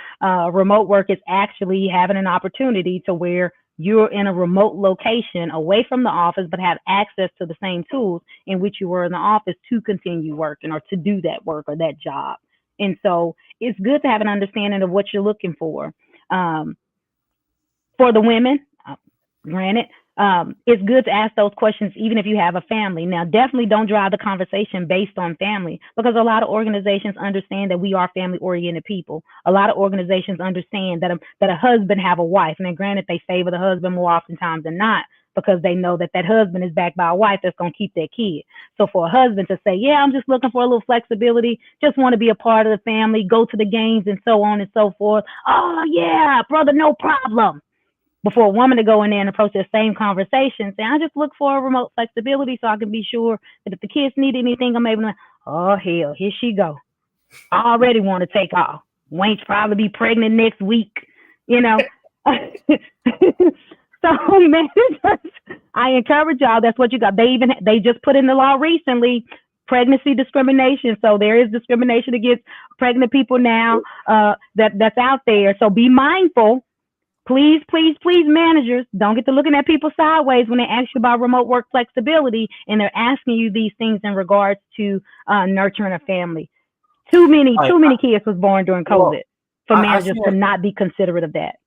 remote work is actually having an opportunity to where you're in a remote location away from the office, but have access to the same tools in which you were in the office to continue working or to do that work or that job. And so it's good to have an understanding of what you're looking for. For the women, granted, it's good to ask those questions even if you have a family. Now, definitely don't drive the conversation based on family, because a lot of organizations understand that we are family-oriented people. A lot of organizations understand that a husband have a wife. And then granted, they favor the husband more oftentimes than not, because they know that husband is backed by a wife that's going to keep their kid. So for a husband to say, yeah, I'm just looking for a little flexibility, just want to be a part of the family, go to the games and so on and so forth. Oh, yeah, brother, no problem. Before a woman to go in there and approach the same conversation, say, I just look for a remote flexibility so I can be sure that if the kids need anything, I'm able to, oh, hell, here she go. I already want to take off. Wayne's probably be pregnant next week, you know. So managers, I encourage y'all, that's what you got. They just put in the law recently, pregnancy discrimination. So there is discrimination against pregnant people now that's out there. So be mindful. Please, please, please, managers, don't get to looking at people sideways when they ask you about remote work flexibility and they're asking you these things in regards to nurturing a family. Too many kids was born during COVID for managers to not be considerate of that.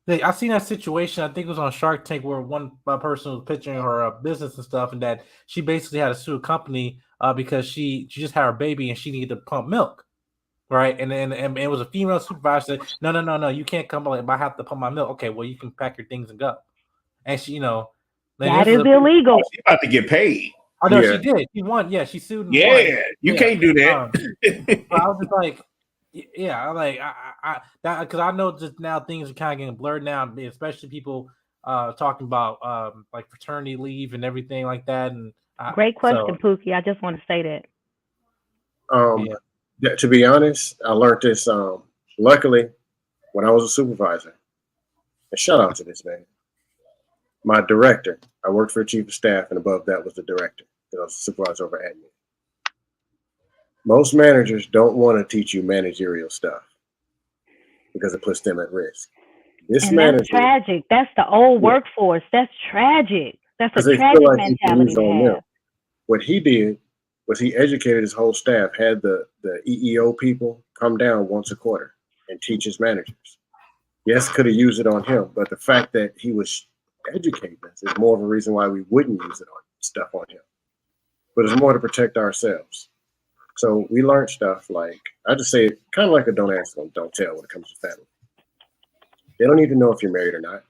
I seen that situation. I think it was on Shark Tank where one person was pitching her business and stuff, and that she basically had to sue a company because she just had her baby and she needed to pump milk. Right, and it was a female supervisor. Said, no, you can't come. Like, I have to pump my milk. Okay, well, you can pack your things and go. And she, that is illegal. She's about to get paid. Oh no, she did. She won. Yeah, she sued. And won. You can't do that. But I was just like, yeah, like I because I know just now things are kind of getting blurred now, especially people talking about like fraternity leave and everything like that. And great question, Pookie. I just want to say that. To be honest, I learned this luckily when I was a supervisor. And shout out to this man. My director, I worked for a chief of staff, and above that was the director, because I was a supervisor over admin. Most managers don't want to teach you managerial stuff because it puts them at risk. That's tragic. That's the old workforce. That's tragic. That's a tragic mentality to have. What he did was he educated his whole staff, had the EEO people come down once a quarter and teach his managers. Yes, could have used it on him, but the fact that he was educating us is more of a reason why we wouldn't use it on stuff on him. But it's more to protect ourselves. So we learned stuff like, I just say it kind of like a don't ask, don't tell when it comes to family. They don't need to know if you're married or not.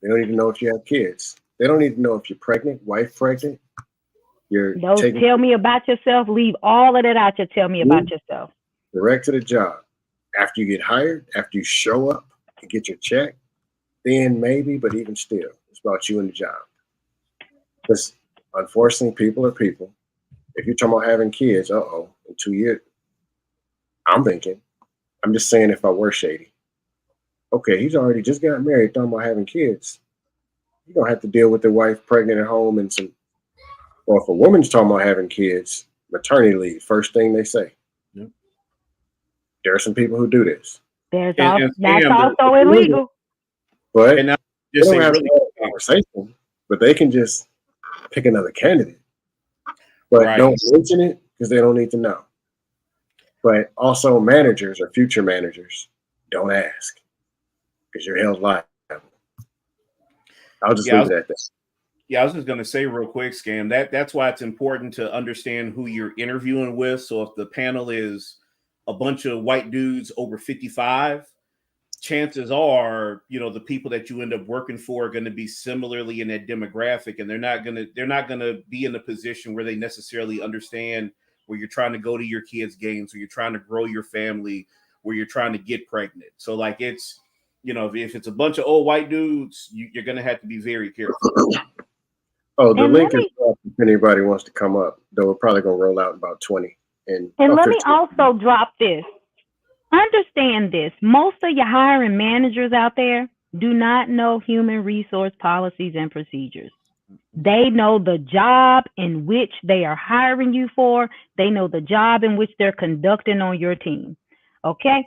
They don't need to know if you have kids. They don't need to know if you're pregnant, wife pregnant. Tell me about yourself. Leave all of that out. You tell me about yourself. Direct to the job. After you get hired, after you show up and get your check, then maybe, but even still, it's about you and the job. Because unfortunately, people are people. If you're talking about having kids, in 2 years, I'm just saying if I were shady. Okay, he's already just got married, talking about having kids. You don't have to deal with the wife pregnant at home and some. Or if a woman's talking about having kids, maternity leave, first thing they say. Yep. There are some people who do this. That's also illegal. But they don't have a conversation, but they can just pick another candidate. But don't mention it because they don't need to know. But also managers or future managers, don't ask because you're held liable. I'll just leave it at that. Yeah, I was just going to say real quick, Scam, that's why it's important to understand who you're interviewing with. So if the panel is a bunch of white dudes over 55, chances are, the people that you end up working for are going to be similarly in that demographic, and they're not going to be in a position where they necessarily understand where you're trying to go to your kids' games, or you're trying to grow your family, where you're trying to get pregnant. So like it's, if it's a bunch of old white dudes, you're going to have to be very careful. Oh, the link is up if anybody wants to come up, though we're probably going to roll out in about 20. And let me also drop this. Understand this. Most of your hiring managers out there do not know human resource policies and procedures. They know the job in which they are hiring you for. They know the job in which they're conducting on your team. Okay?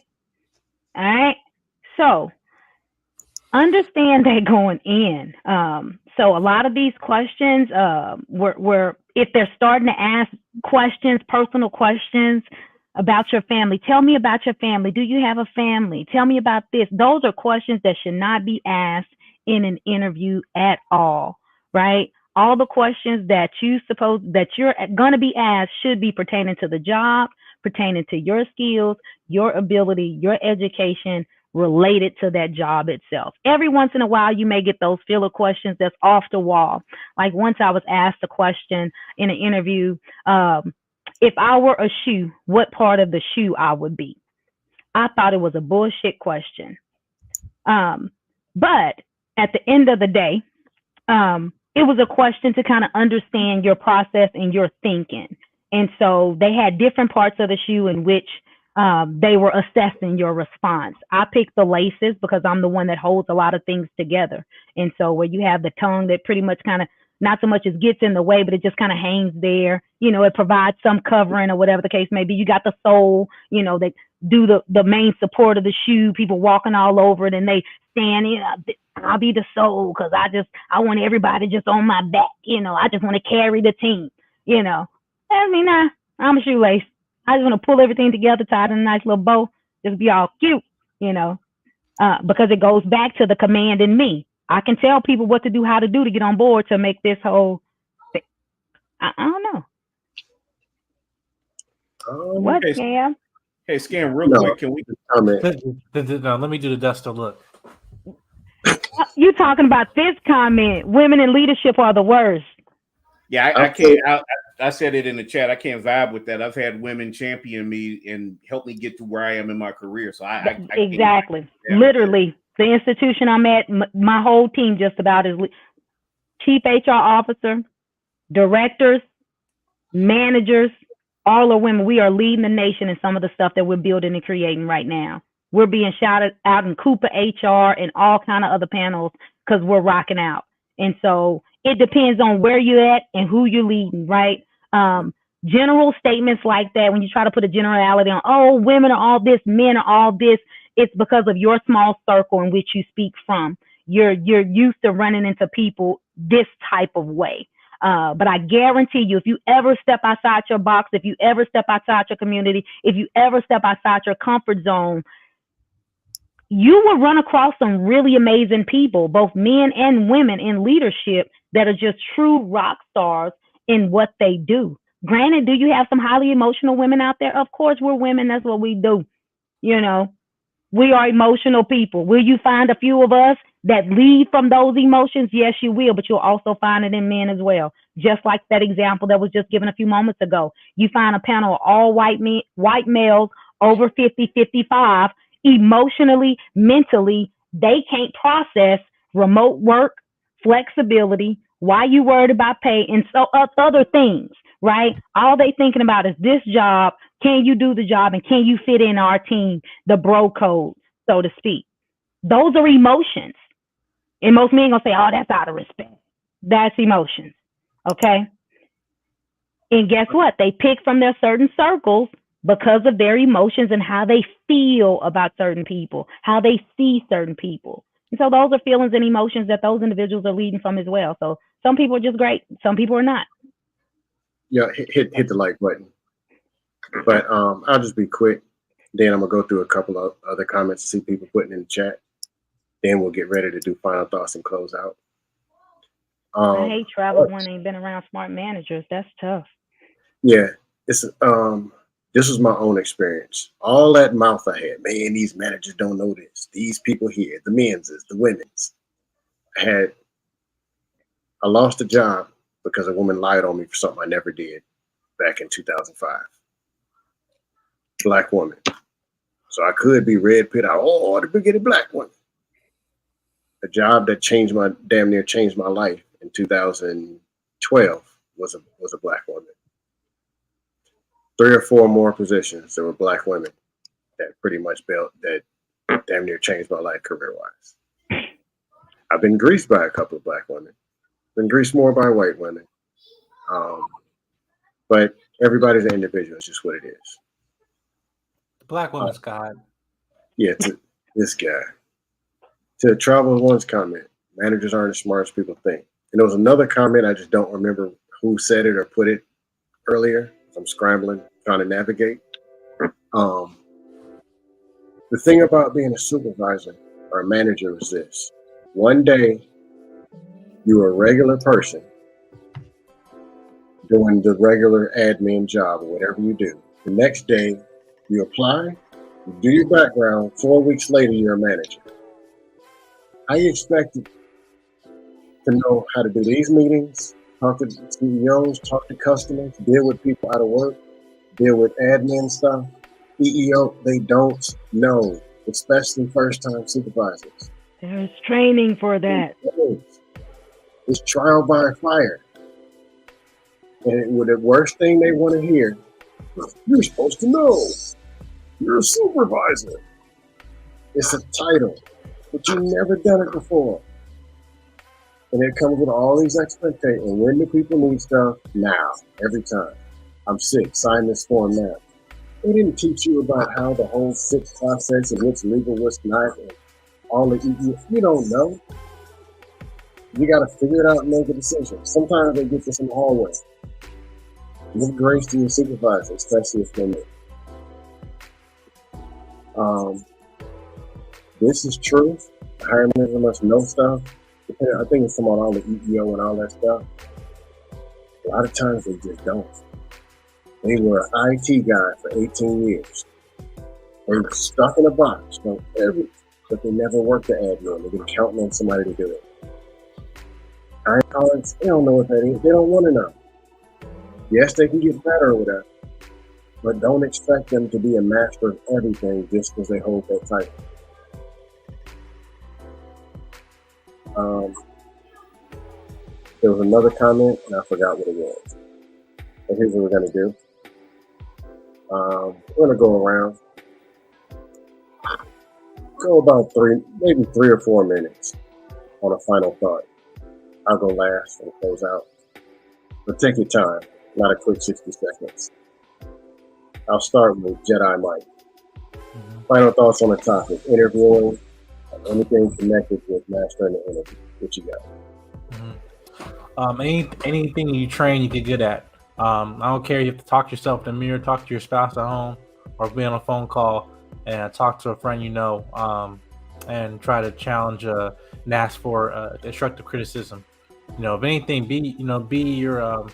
All right? So, understand that going in. So a lot of these questions, were if they're starting to ask questions, personal questions about your family. Tell me about your family. Do you have a family? Tell me about this. Those are questions that should not be asked in an interview at all, right? All the questions that you're going to be asked should be pertaining to the job, pertaining to your skills, your ability, your education, related to that job itself. Every once in a while, you may get those filler questions that's off the wall. Like once I was asked a question in an interview, if I were a shoe, what part of the shoe I would be? I thought it was a bullshit question. But at the end of the day, it was a question to kind of understand your process and your thinking. And so they had different parts of the shoe in which they were assessing your response. I picked the laces because I'm the one that holds a lot of things together. And so where you have the tongue that pretty much kind of not so much as gets in the way, but it just kind of hangs there. It provides some covering or whatever the case may be. You got the sole, that do the main support of the shoe, people walking all over it and they stand in. I'll be the sole because I want everybody just on my back. I just want to carry the team, I mean, I'm a shoelace. I just want to pull everything together, tie it in a nice little bow, just be all cute, because it goes back to the command in me. I can tell people what to do, how to do to get on board to make this whole thing. I don't know. What, Scam? Hey, Scam, real quick, can we comment? No, let me do the dust of look. You talking about this comment? Women in leadership are the worst. Yeah, I can't. I said it in the chat. I can't vibe with that. I've had women champion me and help me get to where I am in my career. So I exactly, literally, the institution I'm at, my whole team just about is chief HR officer, directors, managers, all are women. We are leading the nation in some of the stuff that we're building and creating right now. We're being shouted out in Cooper HR and all kind of other panels because we're rocking out. And so it depends on where you're at and who you're leading, right? General statements like that, when you try to put a generality on, oh, women are all this, men are all this, it's because of your small circle in which you speak from. You're used to running into people this type of way. But I guarantee you, if you ever step outside your box, if you ever step outside your community, if you ever step outside your comfort zone, you will run across some really amazing people, both men and women in leadership, that are just true rock stars in what they do. Granted, do you have some highly emotional women out there? Of course, we're women. That's what we do. You know, we are emotional people. Will you find a few of us that lead from those emotions? Yes, you will, but you'll also find it in men as well. Just like that example that was just given a few moments ago. You find a panel of all white males over 50, 55, emotionally, mentally, they can't process remote work, flexibility, why you worried about pay, and so other things, right? All they thinking about is this job. Can you do the job, and can you fit in our team, the bro code, so to speak? Those are emotions. And most men gonna say, oh, that's out of respect. That's emotions. Okay. And guess what? They pick from their certain circles because of their emotions and how they feel about certain people, how they see certain people. And so those are feelings and emotions that those individuals are leading from as well. So some people are just great. Some people are not. Yeah, hit the like button. But I'll just be quick. Then I'm gonna go through a couple of other comments to see people putting in the chat. Then we'll get ready to do final thoughts and close out. I hate travel when they've been around smart managers. That's tough. Yeah, it's this was my own experience. All that mouth I had, man, these managers don't know this. These people here, the men's, the women's. I lost a job because a woman lied on me for something I never did back in 2005. Black woman. So I could be red pit out. Oh, the big black woman. A job that damn near changed my life in 2012 was a black woman. 3 or 4 more positions that were black women that pretty much that damn near changed my life career-wise. I've been greased by a couple of black women. Been greased more by white women. But everybody's an individual. It's just what it is. The black woman's God. Yeah, to this guy. To Travel One's comment, managers aren't as smart as people think. And there was another comment, I just don't remember who said it or put it earlier. I'm scrambling, trying to navigate. The thing about being a supervisor or a manager is this. One day, you're a regular person doing the regular admin job or whatever you do. The next day, you apply, you do your background, 4 weeks later, you're a manager. How you expect to know how to do these meetings, talk to CEOs, talk to customers, deal with people out of work, deal with admin stuff? EEO, they don't know, especially first-time supervisors. There's training for that. It's trial by fire. And the worst thing they want to hear, you're supposed to know. You're a supervisor. It's a title, but you've never done it before. And it comes with all these expectations. And when do people need stuff? Now, every time. I'm sick, sign this form now. They didn't teach you about how the whole sick process and what's legal, what's not, and all the you don't know. You got to figure it out and make a decision. Sometimes they get this in the hallway. Give grace to your supervisor, especially if they're new. This is true. The hiring manager must know stuff. I think it's about all the EEO and all that stuff. A lot of times they just don't. They were an IT guy for 18 years. They were stuck in a box, know everything, but they never worked the admin. They've been counting on somebody to do it. Iron colleagues, they don't know what that is. They don't want to know. Yes, they can get better with that, but don't expect them to be a master of everything just because they hold that title. There was another comment, and I forgot what it was. But here's what we're going to do. We're going to go around. Go about 3 or 4 minutes on a final thought. I'll go last and close out. But take your time, not a quick 60 seconds. I'll start with Jedi Mike. Final thoughts on the topic, interviewing, anything connected with mastering the interview. What you got? Anything you train, you get good at. I don't care. You have to talk to yourself in the mirror, talk to your spouse at home, or be on a phone call and talk to a friend and try to challenge and ask for constructive criticism. If anything, be your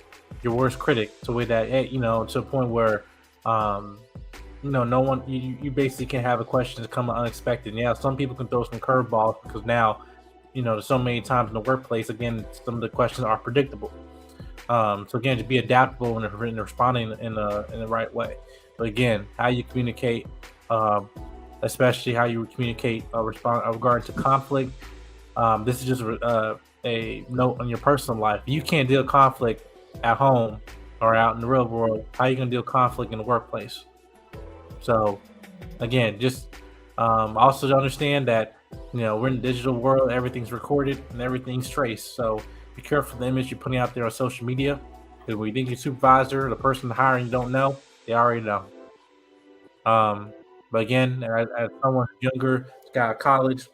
worst critic, to way that to a point where no one you basically can have a question that come unexpected. Yeah, some people can throw some curveballs because now there's so many times in the workplace. Again, some of the questions are predictable. So again, to be adaptable and responding in the right way. But again, how you communicate, especially how you communicate regarding to conflict. This is just a note on your personal life. You can't deal conflict at home or out in the real world. How are you gonna deal conflict in the workplace? So again, just also understand that we're in the digital world. Everything's recorded and everything's traced. So be careful of the image you're putting out there on social media. Because when you think your supervisor, the person hiring you don't know, they already know. But again, as someone younger, got college,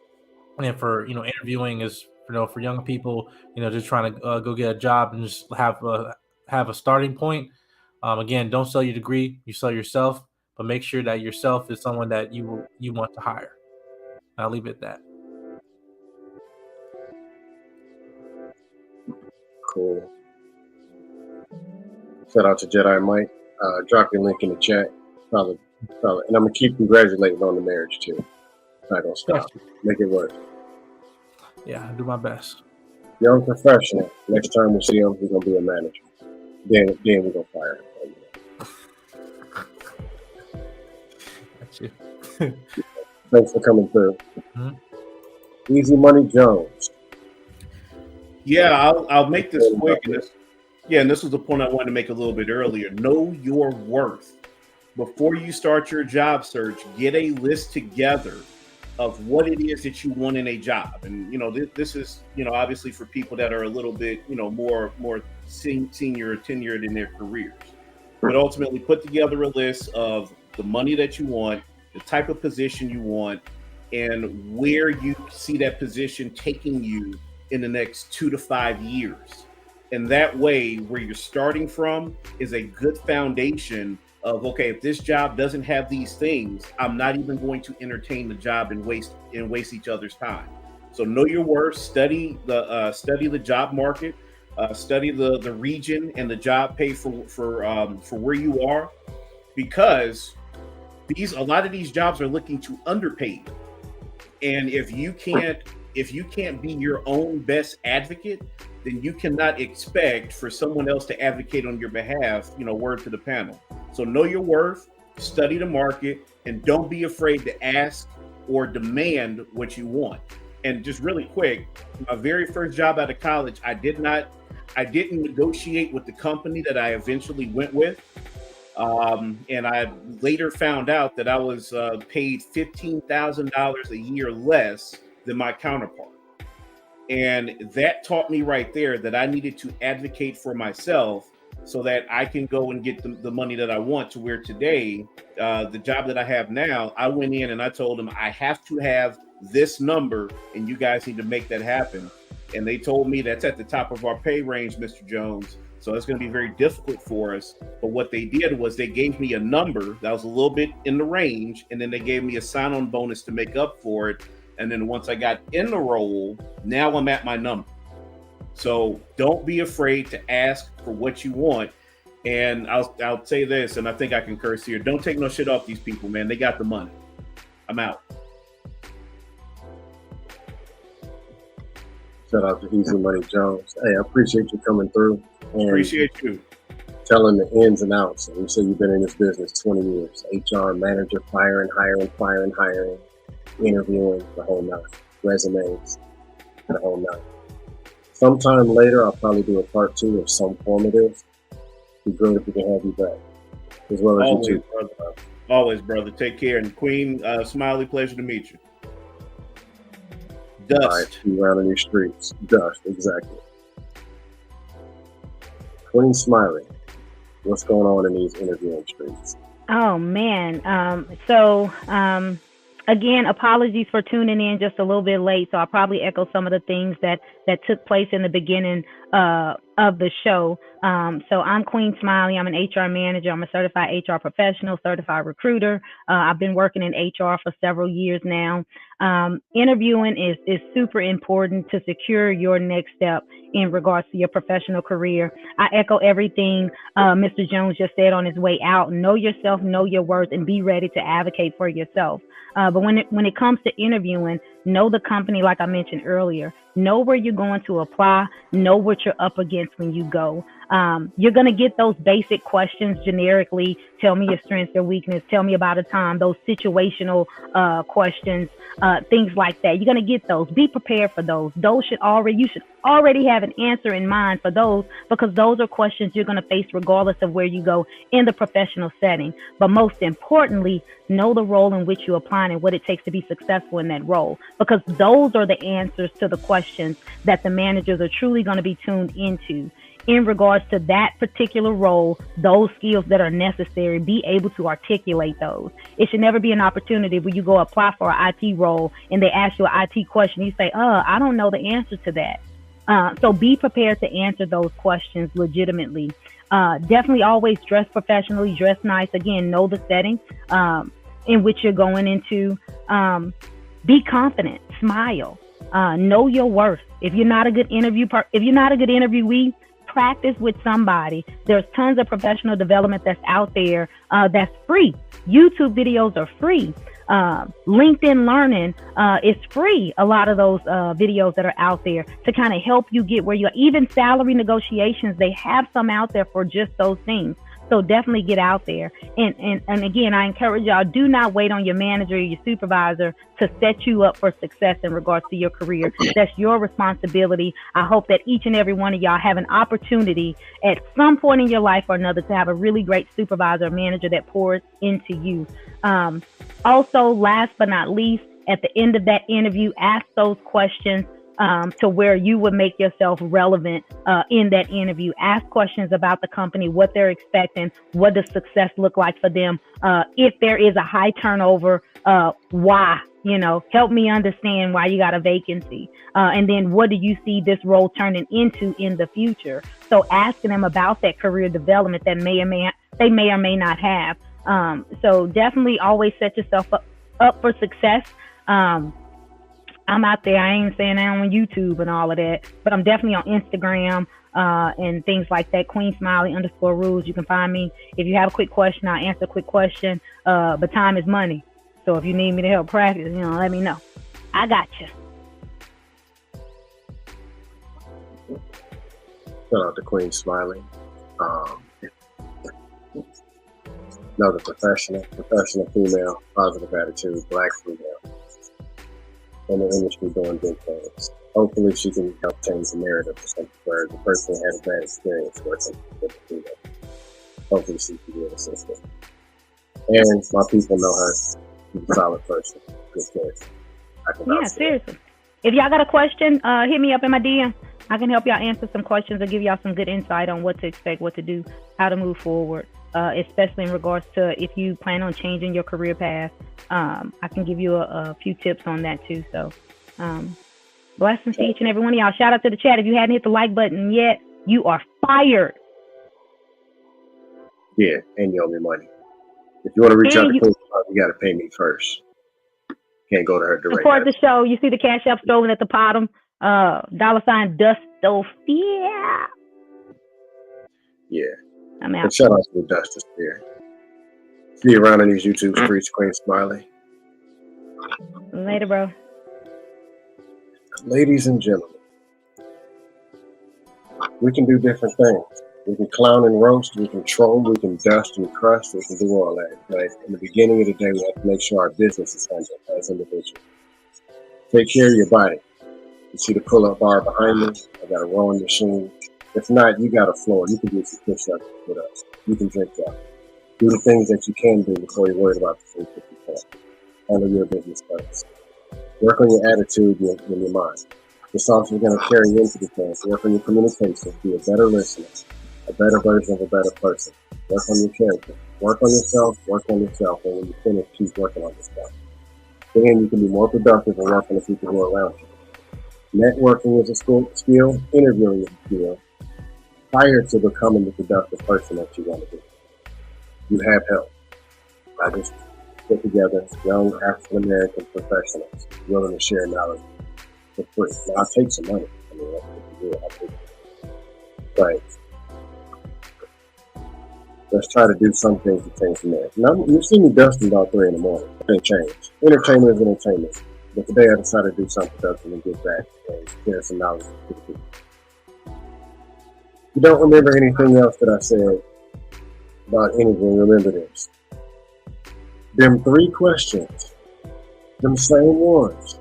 and for interviewing is for young people, just trying to go get a job and just have a starting point. Again, don't sell your degree, you sell yourself, but make sure that yourself is someone that you want to hire. I'll leave it at that. Cool. Shout out to Jedi Mike. Drop your link in the chat. Probably. And I'm gonna keep congratulating on the marriage too. Not gonna stop. Make it work. Yeah, I do my best. Young professional. Next time we see him, he's gonna be a manager. Then we're gonna fire him. That's you. Thanks for coming through. Mm-hmm. Easy Money Jones. Yeah, I'll make this quick. And this was the point I wanted to make a little bit earlier. Know your worth. Before you start your job search, get a list together of what it is that you want in a job. And, this is, obviously for people that are a little bit, more senior or tenured in their careers. But ultimately put together a list of the money that you want, the type of position you want, and where you see that position taking you in the next 2 to 5 years. And that way, where you're starting from is a good foundation of, okay, if this job doesn't have these things, I'm not even going to entertain the job and waste each other's time. So know your worth, study the job market, study the region and the job pay for where you are, because a lot of these jobs are looking to underpay you. And if you can't be your own best advocate, then you cannot expect for someone else to advocate on your behalf, word to the panel. So know your worth, study the market, and don't be afraid to ask or demand what you want. And just really quick, my very first job out of college, I didn't negotiate with the company that I eventually went with. And I later found out that I was paid $15,000 a year less than my counterpart. And that taught me right there that I needed to advocate for myself so that I can go and get the money that I want, to where today, the job that I have now, I went in and I told them I have to have this number and you guys need to make that happen. And they told me that's at the top of our pay range, Mr. Jones. So it's going to be very difficult for us. But what they did was they gave me a number that was a little bit in the range, and then they gave me a sign-on bonus to make up for it. And then once I got in the role, now I'm at my number. So don't be afraid to ask for what you want. And I'll say this, and I think I can curse here. Don't take no shit off these people, man. They got the money. I'm out. Shout out to Easy Money Jones. Hey, I appreciate you coming through. And appreciate you. Telling the ins and outs. And you say you've been in this business 20 years. HR manager, hiring, interviewing, the whole nine. Resumes, the whole nine. Sometime later, I'll probably do a part 2 of some formative. Be great if we can have you back. As well as always, you too. Brother. Always, brother. Take care. And Queen, Smiley, pleasure to meet you. Dust. All right, be around in these streets. Dust, exactly. Queen Smiley, what's going on in these interviewing streets? Oh man. Again, apologies for tuning in just a little bit late. So I'll probably echo some of the things that took place in the beginning of the show. So I'm Queen Smiley. I'm an HR manager. I'm a certified HR professional, certified recruiter. I've been working in HR for several years now. Interviewing is super important to secure your next step in regards to your professional career. I echo everything Mr. Jones just said on his way out. Know yourself, know your worth, and be ready to advocate for yourself. But when it comes to interviewing, know the company, like I mentioned earlier. Know where you're going to apply. Know what you're up against when you go. You're going to get those basic questions generically. Tell me your strengths, your weakness. Tell me about a time. Those situational questions, things like that. You're going to get those. Be prepared for those. You should already have an answer in mind for those, because those are questions you're going to face regardless of where you go in the professional setting. But most importantly, know the role in which you apply and what it takes to be successful in that role, because those are the answers to the questions that the managers are truly going to be tuned into. In regards to that particular role, those skills that are necessary, be able to articulate those. It should never be an opportunity where you go apply for an IT role and they ask you an IT question. You say, I don't know the answer to that. So be prepared to answer those questions legitimately. Definitely always dress professionally, dress nice. Again, know the setting in which you're going into. Be confident, smile, know your worth. If you're not a good interviewee, practice with somebody. There's tons of professional development that's out there that's free. YouTube videos are free. LinkedIn Learning is free. A lot of those videos that are out there to kind of help you get where you are. Even salary negotiations, they have some out there for just those things. So definitely get out there. And again, I encourage y'all, do not wait on your manager or your supervisor to set you up for success in regards to your career. That's your responsibility. I hope that each and every one of y'all have an opportunity at some point in your life or another to have a really great supervisor or manager that pours into you. Also, last but not least, at the end of that interview, ask those questions to where you would make yourself relevant in that interview. Ask questions about the company, what they're expecting, what does success look like for them. If there is a high turnover, why? Help me understand why you got a vacancy. And then what do you see this role turning into in the future? So asking them about that career development that they may or may not have. So definitely always set yourself up for success. I'm out there. I ain't saying I'm on YouTube and all of that, but I'm definitely on Instagram and things like that. Queen Smiley _rules. You can find me. If you have a quick question, I'll answer a quick question. But time is money. So if you need me to help practice, let me know. I got you. Shout out to Queen Smiley. Another professional female, positive attitude, Black female in the industry doing big things. Hopefully she can help change the narrative for something where the person had a bad experience working with the female. Hopefully she can be an assistant. And my people know her. She's a solid person. Good character. Yeah, seriously. If y'all got a question, hit me up in my DM. I can help y'all answer some questions or give y'all some good insight on what to expect, what to do, how to move forward, especially in regards to if you plan on changing your career path. I can give you a few tips on that too. So blessings to each and every one of y'all. Shout out to the chat. If you hadn't hit the like button yet, you are fired. Yeah, and you owe me money. If you want to reach out to Coach, you got to pay me first. Can't go to her direct. Support the show. You see the Cash App scrolling at the bottom. $ Dustopia. Yeah. I'm out. And shout out to the Dusters here. See you around in these YouTube streets, Queen Smiley. Later, bro. Ladies and gentlemen, we can do different things. We can clown and roast, we can troll, we can dust and crush, we can do all that. But in the beginning of the day, we have to make sure our business is handled as individuals. Take care of your body. You see the pull-up bar behind me? I got a rowing machine. If not, you got a floor. You can do some push-ups with us. You can drink that. Do the things that you can do before you're worried about the things that you can't. Handle your business first. Work on your attitude and your mind. This also going to carry into the things. Work on your communication. Be a better listener. A better version of a better person. Work on your character. Work on yourself. And when you finish, keep working on yourself. then you can be more productive and work on the people who are around you. Networking is a skill, interviewing is a skill, prior to becoming the productive person that you want to be. You have help. I just put together young African American professionals willing to share knowledge for free. Now, I'll take some money. I mean, that's what you do. I'll take it. But let's try to do some things to change the marriage. Now, you see me dusting about 3 in the morning. It ain't changed. Entertainment is entertainment. But today I decided to do something productive and give back and share some knowledge to the people. If you don't remember anything else that I said about anything, remember this. Them 3 questions, them same ones.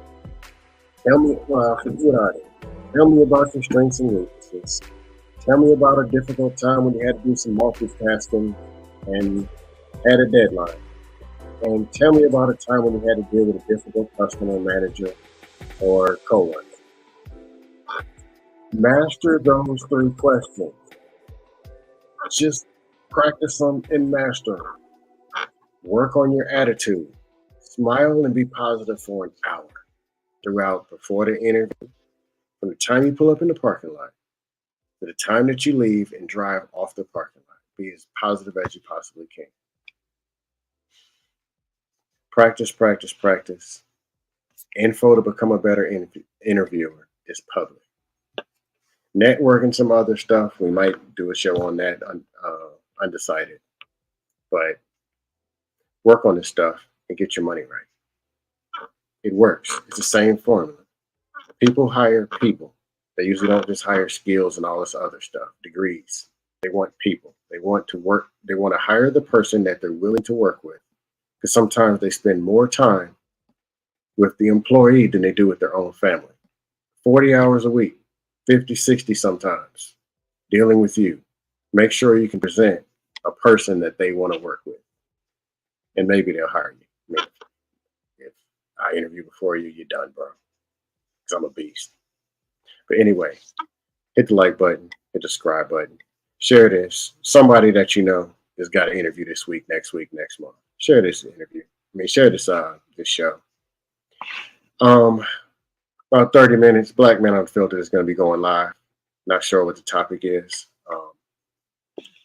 Tell me, well, what are they? Tell me about your strengths and weaknesses. Tell me about a difficult time when you had to do some multitasking and had a deadline. And tell me about a time when you had to deal with a difficult customer, manager, or coworker. Master those 3 questions. Just practice them and master them. Work on your attitude. Smile and be positive for an hour throughout before the interview, from the time you pull up in the parking lot to the time that you leave and drive off the parking lot. Be as positive as you possibly can. Practice, practice, practice. Info to become a better interviewer is public. Networking, some other stuff. We might do a show on that, undecided. But work on this stuff and get your money right. It works. It's the same formula. People hire people. They usually don't just hire skills and all this other stuff, degrees. They want people. They want to work. They want to hire the person that they're willing to work with. Because sometimes they spend more time with the employee than they do with their own family. 40 hours a week, 50, 60 sometimes, dealing with you. Make sure you can present a person that they want to work with. And maybe they'll hire you. I mean, if I interview before you, you're done, bro. Because I'm a beast. But anyway, hit the like button, hit the subscribe button. Share this. Somebody that you know has got an interview this week, next month. Share this interview. Share this this show. About 30 minutes, Black Man Unfiltered is going to be going live. Not sure what the topic is.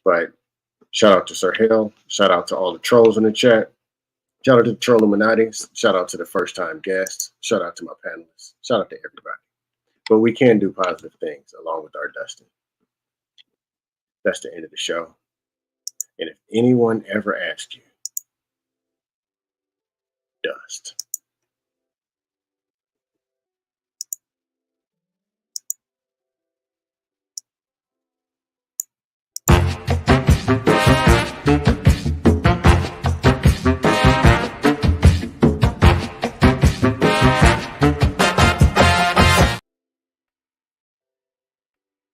But shout out to Sir Hill. Shout out to all the trolls in the chat. Shout out to the Troll Illuminatis. Shout out to the first time guests. Shout out to my panelists. Shout out to everybody. But we can do positive things along with our dusting. That's the end of the show. And if anyone ever asks you, dust.